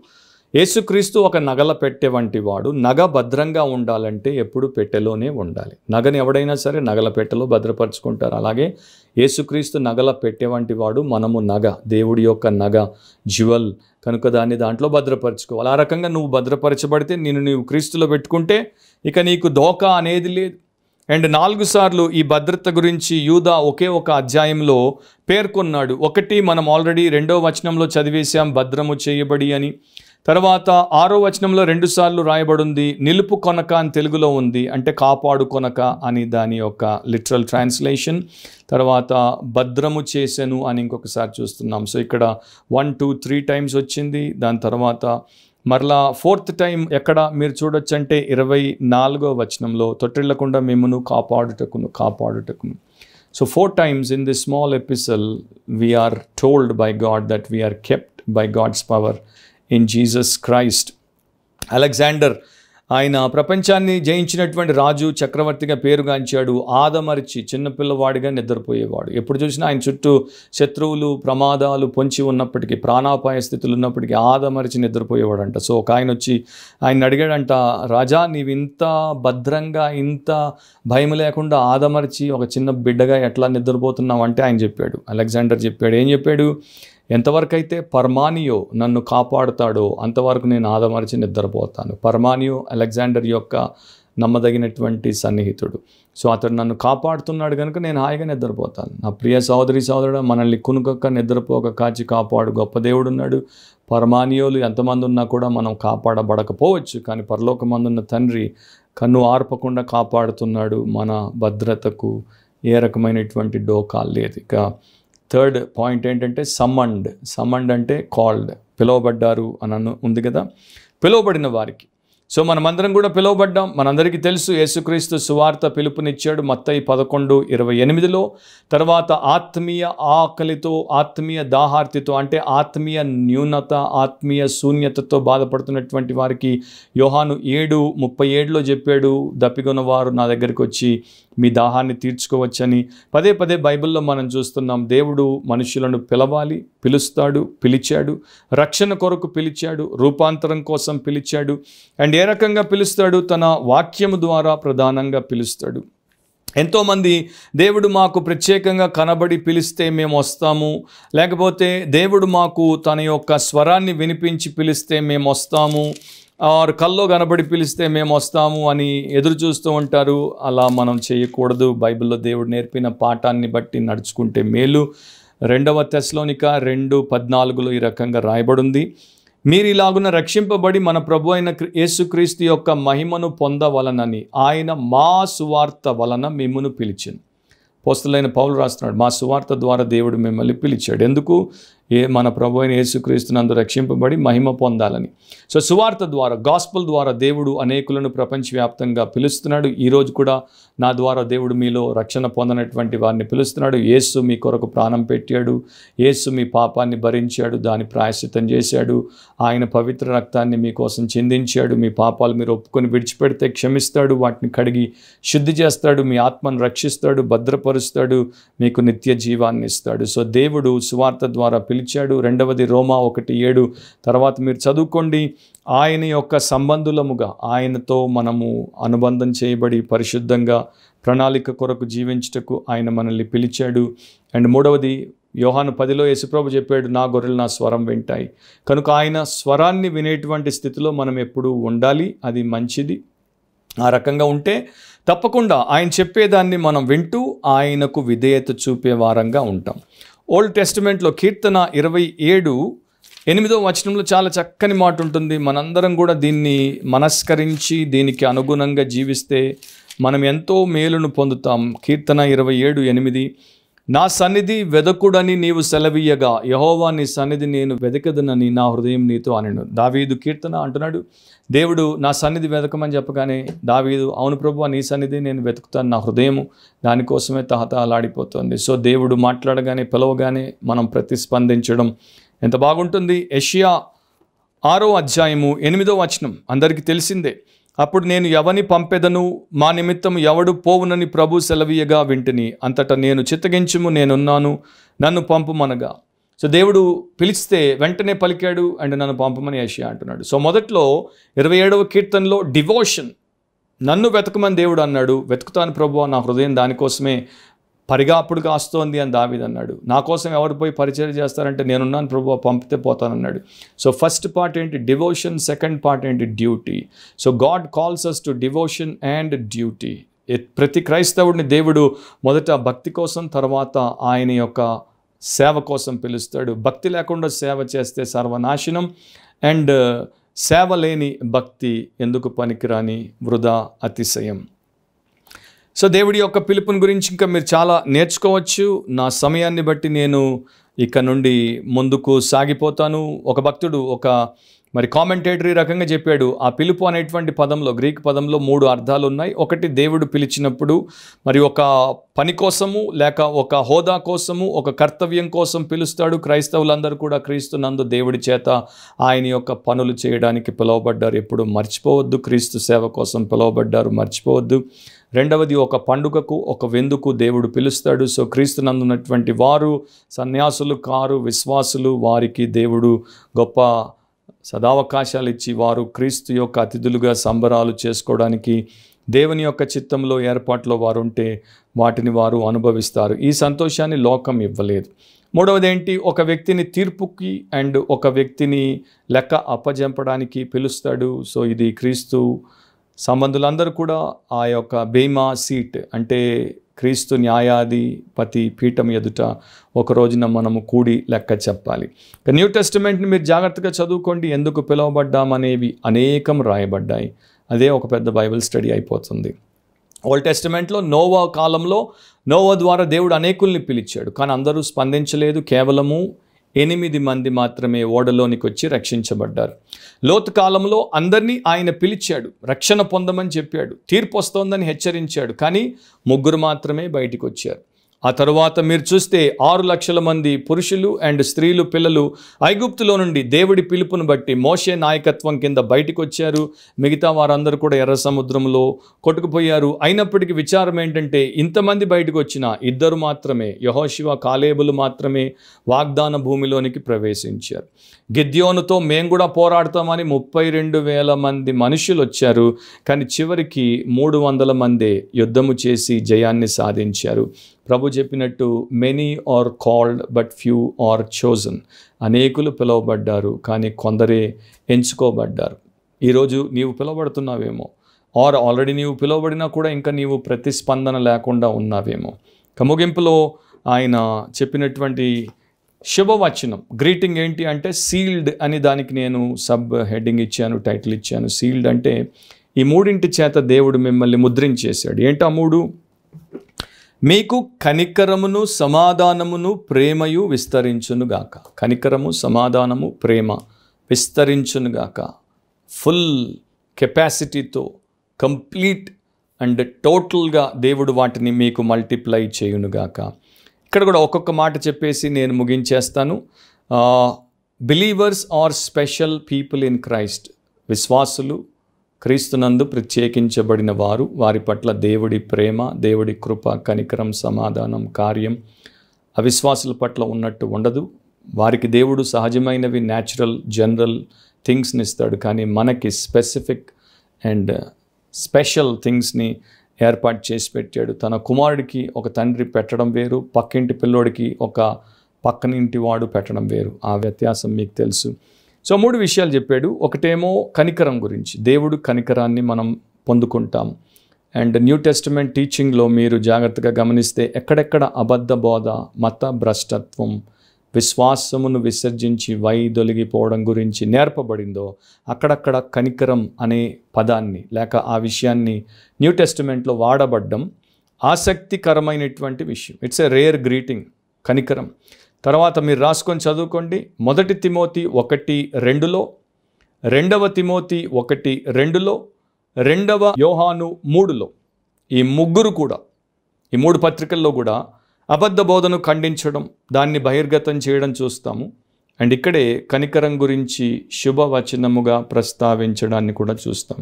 యేసుక్రీస్తు ఒక నగల పెట్టె వంటి వాడు. నగ భద్రంగా ఉండాలంటే ఎప్పుడు పెట్టెలోనే ఉండాలి. నగని ఎవడైనా సరే నగల పెట్టెలో భద్రపరుచుకుంటారు. అలాగే యేసుక్రీస్తు నగల పెట్టె వంటి వాడు. మనము నగ, దేవుడి యొక్క నగ, జ్యువెల్ కనుక దాన్ని దాంట్లో భద్రపరచుకోవాలి. ఆ రకంగా నువ్వు భద్రపరచబడితే, నీవు క్రీస్తులో పెట్టుకుంటే ఇక నీకు దోకా అనేది లేదు. అండ్ 4 సార్లు ఈ భద్రత గురించి యూదా ఒకే ఒక అధ్యాయంలో పేర్కొన్నాడు. ఒకటి మనం ఆల్రెడీ 2వ వచనంలో చదివేశాం, భద్రము చేయబడి అని. తర్వాత 6వ వచనంలో 2 సార్లు రాయబడింది, నిలుపు కొనక అని తెలుగులో ఉంది, అంటే కాపాడు కొనక అని దాని యొక్క లిటరల్ ట్రాన్స్లేషన్. తర్వాత భద్రము చేసెను అని ఇంకొకసారి చూస్తున్నాం. సో ఇక్కడ 1, 2, 3 టైమ్స్ వచ్చింది. దాని తర్వాత మరలా 4th టైం ఎక్కడ మీరు చూడొచ్చు అంటే 24వ వచనంలో, తొట్టిల్లకుండా మిమ్మును కాపాడుటకును. So 4 times in this small epistle we are told by God that we are kept by God's power in Jesus Christ. Alexander, ఆయన ప్రపంచాన్ని జయించినటువంటి రాజు, చక్రవర్తిగా పేరుగాంచాడు. ఆదమరిచి చిన్నపిల్లవాడిగా నిద్రపోయేవాడు. ఎప్పుడు చూసినా ఆయన చుట్టూ శత్రువులు, ప్రమాదాలు పొంచి ఉన్నప్పటికీ, ప్రాణాపాయ స్థితులు ఉన్నప్పటికీ ఆదమరిచి నిద్రపోయేవాడంట. సో ఒక ఆయన వచ్చి ఆయన అడిగాడంట, రాజా నీవు ఇంత భద్రంగా, ఇంత భయం లేకుండా ఆదమరిచి ఒక చిన్న బిడ్డగా ఎట్లా నిద్రపోతున్నావు అంటే ఆయన చెప్పాడు, అలెగ్జాండర్ చెప్పాడు. ఏం చెప్పాడు? ఎంతవరకు అయితే పర్మానియో నన్ను కాపాడుతాడో అంతవరకు నేను ఆదమరిచి నిద్రపోతాను. పర్మానియో అలెగ్జాండర్ యొక్క నమ్మదగినటువంటి సన్నిహితుడు. సో అతడు నన్ను కాపాడుతున్నాడు కనుక నేను హాయిగా నిద్రపోతాను. నా ప్రియ సోదరుడు, మనల్ని కునుకొక్క నిద్రపోక కాచి కాపాడు గొప్ప దేవుడు ఉన్నాడు. పర్మానియోలు ఎంతమంది ఉన్నా కూడా మనం కాపాడబడకపోవచ్చు, కానీ పరలోకమందున్న తండ్రి కన్ను ఆర్పకుండా కాపాడుతున్నాడు. మన భద్రతకు ఏ రకమైనటువంటి డోకా లేదు. ఇక 3rd పాయింట్ ఏంటంటే సమ్మండ్ అంటే కాల్డ్, పిలువబడ్డారు అని ఉంది కదా, పిలువబడిన వారికి. సో మనమందరం కూడా పిలువబడ్డాం. మనందరికీ తెలుసు యేసుక్రీస్తు సువార్త పిలుపునిచ్చాడు మత్తయి 11:28లో. తర్వాత ఆత్మీయ ఆకలితో, ఆత్మీయ దాహార్తితో, అంటే ఆత్మీయ న్యూనత, ఆత్మీయ శూన్యతతో బాధపడుతున్నటువంటి వారికి యోహాను 7:37లో చెప్పాడు, దప్పికొన్న వారు నా దగ్గరికి వచ్చి మీ దాహాన్ని తీర్చుకోవచ్చని. పదే పదే బైబిల్లో మనం చూస్తున్నాం. దేవుడు మనుషులను పిలవాలి, పిలుస్తాడు, పిలిచాడు, రక్షణ కొరకు పిలిచాడు, రూపాంతరం కోసం పిలిచాడు. అండ్ ఏ రకంగా పిలుస్తాడు? తన వాక్యము ద్వారా ప్రధానంగా పిలుస్తాడు. ఎంతోమంది దేవుడు మాకు ప్రత్యేకంగా కనబడి పిలిస్తే మేము వస్తాము, లేకపోతే దేవుడు మాకు తన యొక్క స్వరాన్ని వినిపించి పిలిస్తే మేము వస్తాము, ఆరు కల్లో కనబడి పిలిస్తే మేము వస్తాము అని ఎదురు చూస్తూ ఉంటారు. అలా మనం చేయకూడదు. బైబిల్లో దేవుడు నేర్పిన పాఠాన్ని బట్టి నడుచుకుంటే మేలు. 2వ తెస్సలోనిక 2:14లో ఈ రకంగా రాయబడింది, మీరు ఇలాగున రక్షింపబడి మన ప్రభు అయిన యేసుక్రీస్తు యొక్క మహిమను పొందవలనని ఆయన మా సువార్త వలన మిమ్మును పిలిచాను. అపోస్తలుడైన పౌలు రాస్తున్నాడు, మా సువార్త ద్వారా దేవుడు మిమ్మల్ని పిలిచాడు. ఎందుకు? మన ప్రభు అయిన యేసుక్రీస్తునందు రక్షింపబడి మహిమ పొందాలని. సో సువార్త ద్వారా, గాస్పల్ ద్వారా దేవుడు అనేకులను ప్రపంచవ్యాప్తంగా పిలుస్తున్నాడు. ఈరోజు కూడా నా ద్వారా దేవుడు మీలో రక్షణ పొందనటువంటి వారిని పిలుస్తున్నాడు. యేసు మీ కొరకు ప్రాణం పెట్టాడు, యేసు మీ పాపాన్ని భరించాడు, దాని ప్రాయశ్చిత్తం చేశాడు, ఆయన పవిత్ర రక్తాన్ని మీకోసం చిందించాడు. మీ పాపాలు మీరు ఒప్పుకొని విడిచిపెడితే క్షమిస్తాడు, వాటిని కడిగి శుద్ధి చేస్తాడు, మీ ఆత్మను రక్షిస్తాడు, భద్రపరుస్తాడు, మీకు నిత్య జీవాన్ని ఇస్తాడు. సో దేవుడు సువార్త ద్వారా పిలిచాడు. 2వది రోమా 1:7 తర్వాత మీరు చదువుకోండి. ఆయన యొక్క సంబంధులముగా ఆయనతో మనము అనుబంధం చేయబడి పరిశుద్ధంగా ప్రణాళిక కొరకు జీవించుటకు ఆయన మనల్ని పిలిచాడు. అండ్ 3వది యోహాను 10లో యేసుప్రభు చెప్పాడు, నా గొర్రెలు నా స్వరం వింటాయి. కనుక ఆయన స్వరాన్ని వినేటువంటి స్థితిలో మనం ఎప్పుడూ ఉండాలి. అది మంచిది. ఆ రకంగా ఉంటే తప్పకుండా ఆయన చెప్పేదాన్ని మనం వింటూ ఆయనకు విధేయత చూపే వారంగా ఉంటాం. ఓల్డ్ టెస్టిమెంట్లో కీర్తన 27:8వ వచనంలో చాలా చక్కని మాట ఉంటుంది. మనందరం కూడా దీన్ని మనస్కరించి దీనికి అనుగుణంగా జీవిస్తే మనం ఎంతో మేలును పొందుతాం. కీర్తన 27:8, నా సన్నిధి వెదకుడని నీవు సెలవీయగా యెహోవా నీ సన్నిధి నేను వెదకదనని నా హృదయం నీతో అనెను. దావీదు కీర్తన అంటున్నాడు, దేవుడు నా సన్నిధి వెతకమని చెప్పగానే దావీదు, అవును ప్రభువా, నీ సన్నిధి నేను వెతుకుతాను, నా హృదయము దానికోసమే తహతహలాడిపోతుంది. సో దేవుడు మాట్లాడగానే, పిలవగానే మనం ప్రతిస్పందించడం ఎంత బాగుంటుంది. యెషయా 6వ అధ్యాయము 8వ వచనం అందరికీ తెలిసిందే. అప్పుడు నేను ఎవని పంపెదను, మా నిమిత్తం ఎవడు పోవునని ప్రభు సెలవీయగా వింటిని. అంతటా నేను చిత్తగించుము, నేనున్నాను, నన్ను పంపుమనగా. సో దేవుడు పిలిస్తే వెంటనే పలికాడు అండ్ నన్ను పంపమని యెషయా అంటున్నాడు. సో మొదట్లో 27వ కీర్తనలో డివోషన్, నన్ను వెతకమని దేవుడు అన్నాడు. వెతుకుతాను ప్రభువా, నా హృదయం దానికోసమే పరిగాపుడు కాస్తోంది అని దావీదు అన్నాడు. నా కోసం ఎవరు పోయి పరిచయం చేస్తారంటే నేనున్నాను ప్రభువా, పంపితే పోతానన్నాడు. సో ఫస్ట్ పార్ట్ ఏంటి? డివోషన్. సెకండ్ పార్ట్ ఏంటి? Duty. So God calls us to devotion and duty. ప్రతి క్రైస్తవుడిని దేవుడు మొదట భక్తి కోసం, తర్వాత ఆయన యొక్క సేవ కోసం పిలుస్తాడు. భక్తి లేకుండా సేవ చేస్తే సర్వనాశనం, అండ్ సేవ లేని భక్తి ఎందుకు పనికిరాని వృధా అతిశయం. సో దేవుడి యొక్క పిలుపుని గురించి ఇంకా మీరు చాలా నేర్చుకోవచ్చు. నా సమయాన్ని బట్టి నేను ఇక్కడ నుండి ముందుకు సాగిపోతాను. ఒక భక్తుడు మరి కామెంటేటరీ రకంగా చెప్పాడు, ఆ పిలుపు అనేటువంటి పదంలో, గ్రీక్ పదంలో 3 అర్థాలు ఉన్నాయి. ఒకటి, దేవుడు పిలిచినప్పుడు మరి ఒక పని కోసము, లేక ఒక హోదా కోసము, ఒక కర్తవ్యం కోసం పిలుస్తాడు. క్రైస్తవులందరూ కూడా క్రీస్తునందు దేవుడి చేత ఆయన యొక్క పనులు చేయడానికి పిలువబడ్డారు. ఎప్పుడు మర్చిపోవద్దు, క్రీస్తు సేవ కోసం పిలువబడ్డారు, మర్చిపోవద్దు. రెండవది, ఒక పండుగకు, ఒక విందుకు దేవుడు పిలుస్తాడు. సో క్రీస్తునందు ఉన్నటువంటి వారు సన్యాసులు కారు, విశ్వాసులు, వారికి దేవుడు గొప్ప సదావకాశాలు ఇచ్చి వారు క్రీస్తు యొక్క అతిథులుగా సంబరాలు చేసుకోవడానికి దేవుని యొక్క చిత్తంలో, ఏర్పాట్లో వారు ఉంటే వాటిని వారు అనుభవిస్తారు. ఈ సంతోషాన్ని లోకం ఇవ్వలేదు. మూడవది ఏంటి? ఒక వ్యక్తిని తీర్పుకి అండ్ ఒక వ్యక్తిని లెక్క అప్పజెంపడానికి పిలుస్తాడు. సో ఇది క్రీస్తు సంబంధులందరూ కూడా ఆ యొక్క బేమా సీట్, అంటే క్రీస్తు న్యాయాధిపతి పీఠం ఎదుట ఒక రోజున మనము కూడి లెక్క చెప్పాలి. న్యూ టెస్టిమెంట్ని మీరు జాగ్రత్తగా చదువుకోండి. ఎందుకు పిలువబడ్డామనేవి అనేకం రాయబడ్డాయి. అదే ఒక పెద్ద బైబిల్ స్టడీ అయిపోతుంది. ఓల్డ్ టెస్టిమెంట్లో నోవా కాలంలో నోవా ద్వారా దేవుడు అనేకుల్ని పిలిచాడు, కానీ అందరూ స్పందించలేదు. కేవలము 8 మంది మాత్రమే ఓడలోనికి వచ్చి రక్షించబడ్డారు. లోతు కాలంలో అందరినీ ఆయన పిలిచాడు, రక్షణ పొందమని చెప్పాడు, తీర్పు వస్తోందని హెచ్చరించాడు, కానీ 3 మాత్రమే బయటికి వచ్చారు. ఆ తరువాత మీరు చూస్తే 6 లక్షల మంది పురుషులు అండ్ స్త్రీలు, పిల్లలు ఐగుప్తులో నుండి దేవుడి పిలుపును బట్టి మోషే నాయకత్వం కింద బయటకు వచ్చారు. మిగతా వారందరూ కూడా ఎర్ర సముద్రంలో కొట్టుకుపోయారు. అయినప్పటికీ విచారం ఏంటంటే, ఇంతమంది బయటకు వచ్చిన 2 మాత్రమే, యెహోషువ, కాలేబులు మాత్రమే వాగ్దాన భూమిలోనికి ప్రవేశించారు. గిద్యోనుతో మేము కూడా పోరాడతామని 32,000 మంది మనుషులు వచ్చారు, కానీ చివరికి 300 మందే యుద్ధము చేసి జయాన్ని సాధించారు. ప్రభు చెప్పినట్టు, many are called but few are chosen. అనేకులు పిలువబడ్డారు, కానీ కొందరే ఎంచుకోబడ్డారు. ఈరోజు నీవు పిలువబడుతున్నావేమో, ఆర్ ఆల్రెడీ నీవు పిలువబడినా కూడా ఇంకా నీవు ప్రతిస్పందన లేకుండా ఉన్నావేమో. ముగింపులో ఆయన చెప్పినటువంటి శుభవచనం, గ్రీటింగ్ ఏంటి అంటే సీల్డ్ అని దానికి నేను సబ్ హెడ్డింగ్ ఇచ్చాను, టైటిల్ ఇచ్చాను. సీల్డ్ అంటే ఈ 3 చేత దేవుడు మిమ్మల్ని ముద్రించేశాడు. ఏంటా 3? మీకు కనికరమును, సమాధానమును, ప్రేమయు విస్తరించునుగాక. కనికరము, సమాధానము, ప్రేమ విస్తరించునుగాక. ఫుల్ కెపాసిటీతో, కంప్లీట్ అండ్ టోటల్గా దేవుడు వాటిని మీకు మల్టిప్లై చేయునుగాక. ఇక్కడ కూడా ఒక్కొక్క మాట చెప్పేసి నేను ముగించేస్తాను. Believers are special people in Christ. విశ్వాసులు, క్రీస్తునందు ప్రత్యేకించబడిన వారు, వారి పట్ల దేవుడి ప్రేమ, దేవుడి కృప, కనికరం, సమాధానం, కార్యం అవిశ్వాసుల పట్ల ఉన్నట్టు ఉండదు. వారికి దేవుడు సహజమైనవి, న్యాచురల్, జనరల్ థింగ్స్ని ఇస్తాడు, కానీ మనకి స్పెసిఫిక్ అండ్ స్పెషల్ థింగ్స్ని ఏర్పాటు చేసి పెట్టాడు. తన కుమారుడికి ఒక తండ్రి పెట్టడం వేరు, పక్కింటి పిల్లోడికి ఒక పక్కనింటి వాడు పెట్టడం వేరు. ఆ వ్యత్యాసం మీకు తెలుసు. సో 3 విషయాలు చెప్పాడు. ఒకటేమో కనికరం గురించి, దేవుడు కనికరాన్ని మనం పొందుకుంటాం. అండ్ న్యూ టెస్టిమెంట్ టీచింగ్లో మీరు జాగ్రత్తగా గమనిస్తే ఎక్కడెక్కడ అబద్ధ బోధ, మత భ్రష్టత్వం, విశ్వాసమును విసర్జించి వైదొలిగిపోవడం గురించి నేర్పబడిందో అక్కడక్కడ కనికరం అనే పదాన్ని లేక ఆ విషయాన్ని న్యూ టెస్టిమెంట్లో వాడబడ్డం ఆసక్తికరమైనటువంటి విషయం. ఇట్స్ ఎ రేర్ గ్రీటింగ్, కనికరం. తర్వాత మీరు రాసుకొని చదువుకోండి. 1 తిమోతి 1:2లో, 2 తిమోతి 1:2లో, 2 యోహాను 3లో, ఈ ముగ్గురు కూడా, ఈ 3 పత్రికల్లో కూడా అబద్ధ బోధను ఖండించడం, దాన్ని బహిర్గతం చేయడం చూస్తాము. అండ్ ఇక్కడే కనికరం గురించి శుభవచనముగా ప్రస్తావించడాన్ని కూడా చూస్తాం.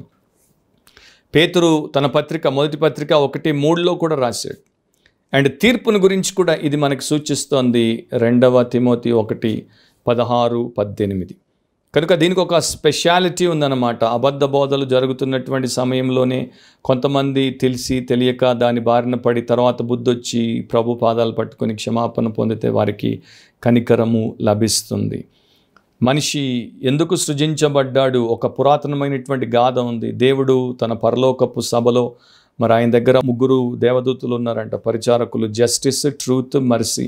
పేతురు తన పత్రిక, మొదటి పత్రిక 1:3లో కూడా రాశాడు. అండ్ తీర్పును గురించి కూడా ఇది మనకు సూచిస్తోంది 2 తిమోతి 1:16-18. కనుక దీనికి ఒక స్పెషాలిటీ ఉందన్నమాట. అబద్ధ బోధలు జరుగుతున్నటువంటి సమయంలోనే కొంతమంది తెలిసి తెలియక దాని బారిన పడి తర్వాత బుద్ధొచ్చి ప్రభు పాదాలు పట్టుకొని క్షమాపణ పొందితే వారికి కనికరము లభిస్తుంది. మనిషి ఎందుకు సృజించబడ్డాడు? ఒక పురాతనమైనటువంటి గాథ ఉంది. దేవుడు తన పరలోకపు సభలో, మరి ఆయన దగ్గర 3 దేవదూతలు ఉన్నారంట, పరిచారకులు. జస్టిస్, ట్రూత్, మర్సీ,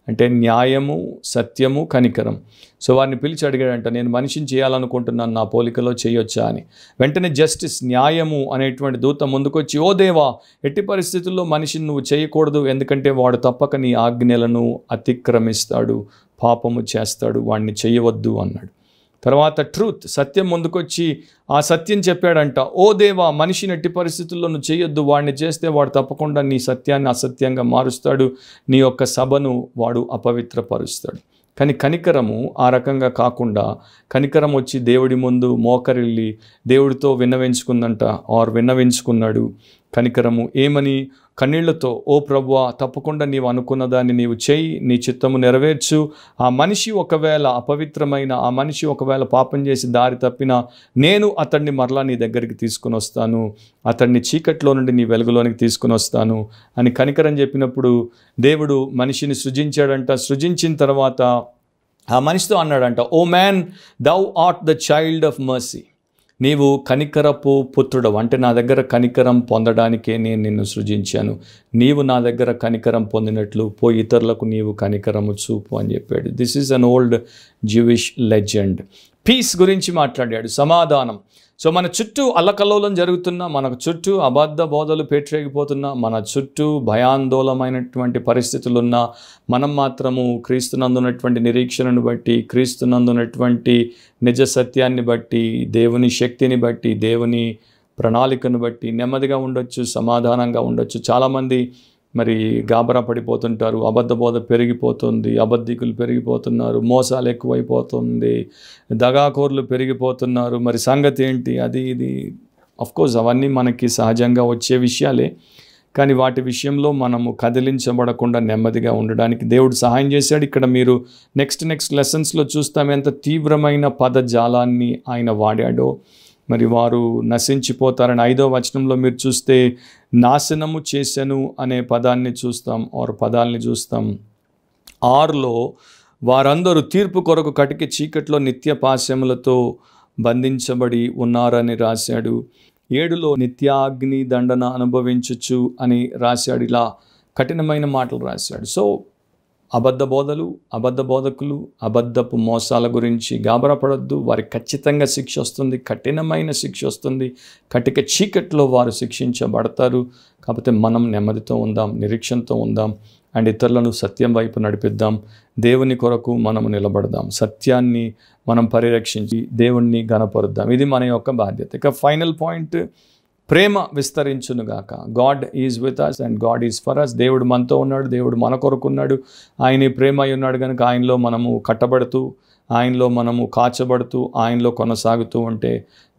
అంటే న్యాయము, సత్యము, కనికరం. సో వారిని పిలిచి అడిగాడంట, నేను మనిషిని చేయాలనుకుంటున్నాను, నా పోలికలో చేయొచ్చా అని. వెంటనే జస్టిస్, న్యాయము అనేటువంటి దూత ముందుకొచ్చి, ఓ దేవా, ఎట్టి పరిస్థితుల్లో మనిషిని నువ్వు చేయకూడదు, ఎందుకంటే వాడు తప్పక నీ ఆజ్ఞలను అతిక్రమిస్తాడు, పాపము చేస్తాడు, వాడిని చేయవద్దు అన్నాడు. తర్వాత ట్రూత్, సత్యం ముందుకొచ్చి ఆ సత్యం చెప్పాడంట, ఓ దేవా, మనిషిని ఎట్టి పరిస్థితుల్లో నువ్వు చేయొద్దు, వాడిని చేస్తే వాడు తప్పకుండా నీ సత్యాన్ని అసత్యంగా మారుస్తాడు, నీ యొక్క సభను వాడు అపవిత్రపరుస్తాడు. కానీ కనికరము ఆ రకంగా కాకుండా, కనికరం వచ్చి దేవుడి ముందు మోకరిల్లి దేవుడితో విన్నవించుకున్నాడు. కనికరము ఏమని? కన్నీళ్లతో, ఓ ప్రభువా, తప్పకుండా నీవు అనుకున్న దాన్ని నీవు చేయి, నీ చిత్తము నెరవేర్చు. ఆ మనిషి ఒకవేళ అపవిత్రమైన, ఆ మనిషి ఒకవేళ పాపం చేసి దారి తప్పినా, నేను అతన్ని మరలా నీ దగ్గరికి తీసుకుని వస్తాను, అతన్ని చీకట్లో నుండి నీ వెలుగులోనికి తీసుకుని వస్తాను అని కనికరం చెప్పినప్పుడు దేవుడు మనిషిని సృజించాడంట. సృజించిన తర్వాత ఆ మనిషితో అన్నాడంట, O man, thou art the child of mercy. నీవు కనికరపు పుత్రుడవు, అంటే నా దగ్గర కనికరం పొందడానికే నేను నిన్ను సృజించాను. నీవు నా దగ్గర కనికరం పొందినట్లు పోయి ఇతరులకు నీవు కనికరము చూపు అని చెప్పాడు. This is an old Jewish legend. Peace గురించి మాట్లాడాడు, సమాధానం. సో మన చుట్టూ అల్లకల్లోలం జరుగుతున్నా, మనకు చుట్టూ అబద్ధ బోధలు పేట్రేగిపోతున్నా, మన చుట్టూ భయాందోళనమైనటువంటి పరిస్థితులున్నా, మనం మాత్రము క్రీస్తునందున్నటువంటి నిరీక్షణను బట్టి, క్రీస్తునందున్నటువంటి నిజ సత్యాన్ని బట్టి, దేవుని శక్తిని బట్టి, దేవుని ప్రణాళికను బట్టి నెమ్మదిగా ఉండొచ్చు, సమాధానంగా ఉండొచ్చు. చాలామంది మరి గాబరా పడిపోతుంటారు, అబద్ధ బోధ పెరిగిపోతుంది, అబద్ధికులు పెరిగిపోతున్నారు, మోసాలు ఎక్కువైపోతుంది, దగాకోర్లు పెరిగిపోతున్నారు. మరి సంగతి ఏంటి? అది ఇది అఫ్కోర్స్ అవన్నీ మనకి సహజంగా వచ్చే విషయాలే. కానీ వాటి విషయంలో మనము కదిలించబడకుండా నెమ్మదిగా ఉండడానికి దేవుడు సహాయం చేశాడు. ఇక్కడ మీరు నెక్స్ట్ లెసన్స్లో చూస్తాం ఎంత తీవ్రమైన పదజాలాన్ని ఆయన వాడాడో. మరి వారు నశించిపోతారని 5వ వచనంలో మీరు చూస్తే నాశనము చేసెను అనే పదాన్ని చూస్తాం, పదాలని చూస్తాం. 6లో వారందరూ తీర్పు కొరకు కటికి చీకట్లో నిత్య పాశములతో బంధించబడి ఉన్నారని రాశాడు. 7లో నిత్యాగ్ని దండన అనుభవించచ్చు అని రాశాడు. ఇలా కఠినమైన మాటలు రాశాడు. సో అబద్ధ బోధలు, అబద్ధ బోధకులు, అబద్ధపు మోసాల గురించి గాబరా పడొద్దు. వారికి ఖచ్చితంగా శిక్ష వస్తుంది, కఠినమైన శిక్ష వస్తుంది. కటిక చీకట్లో వారు శిక్షించబడతారు. కాకపోతే మనం నెమ్మదితో ఉందాం, నిరీక్షణతో ఉందాం, అండ్ ఇతరులను సత్యం వైపు నడిపిద్దాం. దేవుని కొరకు మనము నిలబడదాం, సత్యాన్ని మనం పరిరక్షించి దేవుణ్ణి ఘనపరుద్దాం. ఇది మన యొక్క బాధ్యత. ఇక ఫైనల్ పాయింట్, ప్రేమ విస్తరించునుగాక. God is with us and God is for us. దేవుడు మనతో ఉన్నాడు, దేవుడు మన కొరకు ఉన్నాడు. ఆయన ప్రేమ అయి ఉన్నాడు కనుక ఆయనలో మనము కట్టబడుతూ, ఆయనలో మనము కాచబడుతూ, ఆయనలో కొనసాగుతూ ఉంటే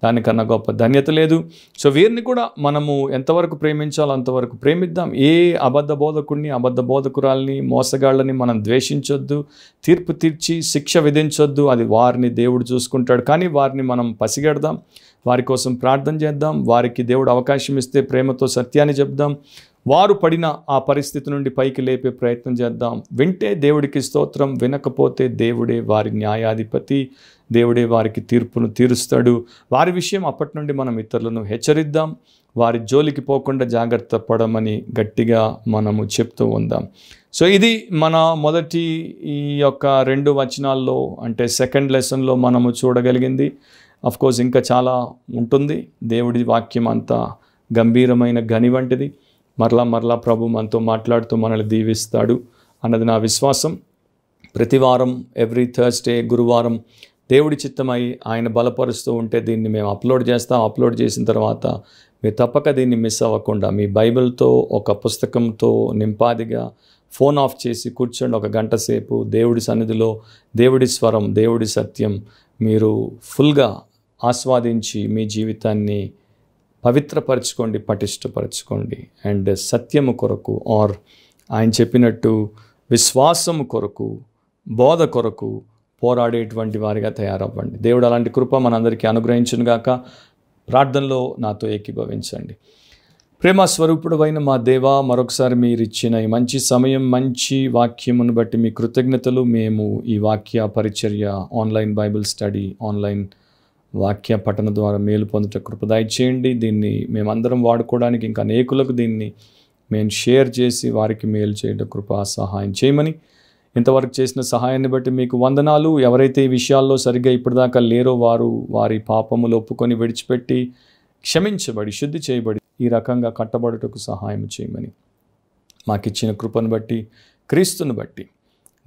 దానికన్నా గొప్ప ధన్యత లేదు. సో వీరిని కూడా మనము ఎంతవరకు ప్రేమించాలో అంతవరకు ప్రేమిద్దాం. ఏ అబద్ధ బోధకుడిని, అబద్ధ బోధకురాల్ని, మోసగాళ్ళని మనం ద్వేషించొద్దు, తీర్పు తీర్చి శిక్ష విధించొద్దు. అది వారిని దేవుడు చూసుకుంటాడు. కానీ వారిని మనం పసిగడదాం, వారి కోసం ప్రార్థన చేద్దాం, వారికి దేవుడు అవకాశం ఇస్తే ప్రేమతో సత్యాన్ని చెప్దాం. వారు పడిన ఆ పరిస్థితి నుండి పైకి లేపే ప్రయత్నం చేద్దాం. వింటే దేవుడికి స్తోత్రం, వినకపోతే దేవుడే వారి న్యాయాధిపతి, దేవుడే వారికి తీర్పును తీరుస్తాడు. వారి విషయం అప్పటి నుండి మనం ఇతరులను హెచ్చరిద్దాం, వారి జోలికి పోకుండా జాగ్రత్త పడమని గట్టిగా మనము చెప్తూ ఉందాం. సో ఇది మన మొదటి ఈ యొక్క 2 వచనాల్లో, అంటే సెకండ్ లెసన్లో మనము చూడగలిగింది. అఫ్కోర్స్ ఇంకా చాలా ఉంటుంది. దేవుడి వాక్యం అంతా గంభీరమైన గని వంటిది. మరలా ప్రభు మనతో మాట్లాడుతూ మనల్ని దీవిస్తాడు అన్నది నా విశ్వాసం. ప్రతి వారం ఎవ్రీ థర్స్డే గురువారం దేవుడి చిత్తమై ఆయన బలపరుస్తూ ఉంటే దీన్ని మేము అప్లోడ్ చేస్తాం. అప్లోడ్ చేసిన తర్వాత మీరు తప్పక దీన్ని మిస్ అవ్వకుండా మీ బైబిల్తో ఒక పుస్తకంతో నింపాదిగా ఫోన్ ఆఫ్ చేసి కూర్చోండి. ఒక గంట సేపు దేవుడి సన్నిధిలో దేవుడి స్వరం, దేవుడి సత్యం మీరు ఫుల్గా ఆస్వాదించి మీ జీవితాన్ని పవిత్రపరచుకోండి, పటిష్టపరచుకోండి. అండ్ సత్యము కొరకు ఆయన చెప్పినట్టు విశ్వాసము కొరకు, బోధ కొరకు పోరాడేటువంటి వారిగా తయారవ్వండి. దేవుడు అలాంటి కృప మనందరికీ అనుగ్రహించునుగాక. ప్రార్థనలో నాతో ఏకీభవించండి. ప్రేమ స్వరూపుడు అయిన మా దేవా, మరొకసారి మీరు ఇచ్చిన ఈ మంచి సమయం, మంచి వాక్యమును బట్టి మీ కృతజ్ఞతలు. మేము ఈ వాక్య పరిచర్య, ఆన్లైన్ బైబిల్ స్టడీ, ఆన్లైన్ వాక్య పఠన ద్వారా మేలు పొందుట కృప దయచేయండి. దీన్ని మేమందరం వాడుకోవడానికి, ఇంకా అనేకులకు దీన్ని మేము షేర్ చేసి వారికి మేలు చేయడం కృప సహాయం చేయమని, ఇంతవరకు చేసిన సహాయాన్ని బట్టి మీకు వందనాలు. ఎవరైతే ఈ విషయాల్లో సరిగ్గా ఇప్పటిదాకా లేరో వారు వారి పాపములు ఒప్పుకొని విడిచిపెట్టి క్షమించబడి శుద్ధి చేయబడి ఈ రకంగా కట్టబడుటకు సహాయం చేయమని, మాకిచ్చిన కృపను బట్టి, క్రీస్తును బట్టి,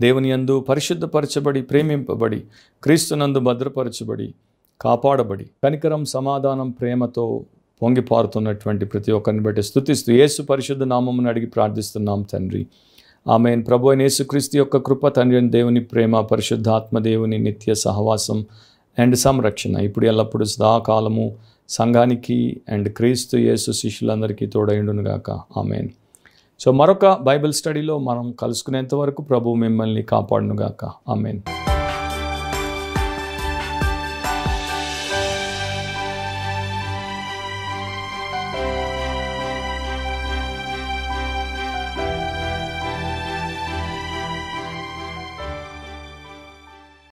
దేవుని యందు పరిశుద్ధపరచబడి, ప్రేమింపబడి, క్రీస్తునందు భద్రపరచబడి, కాపాడబడి, కనికరం, సమాధానం, ప్రేమతో పొంగిపారుతున్నటువంటి ప్రతి ఒక్కరిని బట్టి స్తుతిస్తూ యేసు పరిశుద్ధ నామమును అడిగి ప్రార్థిస్తున్నాం తండ్రి. ఆమేన్. ప్రభు అయిన యేసుక్రీస్తు యొక్క కృప, తండ్రి అయిన దేవుని ప్రేమ, పరిశుద్ధాత్మ దేవుని నిత్య సహవాసం అండ్ సంరక్షణ ఇప్పుడు ఎల్లప్పుడూ సదాకాలము సంఘానికి అండ్ క్రీస్తు యేసు శిష్యులందరికీ తోడైండునుగాక. ఆమేన్. సో మరొక బైబిల్ స్టడీలో మనం కలుసుకునేంత వరకు ప్రభు మిమ్మల్ని కాపాడునుగాక. ఆమేన్.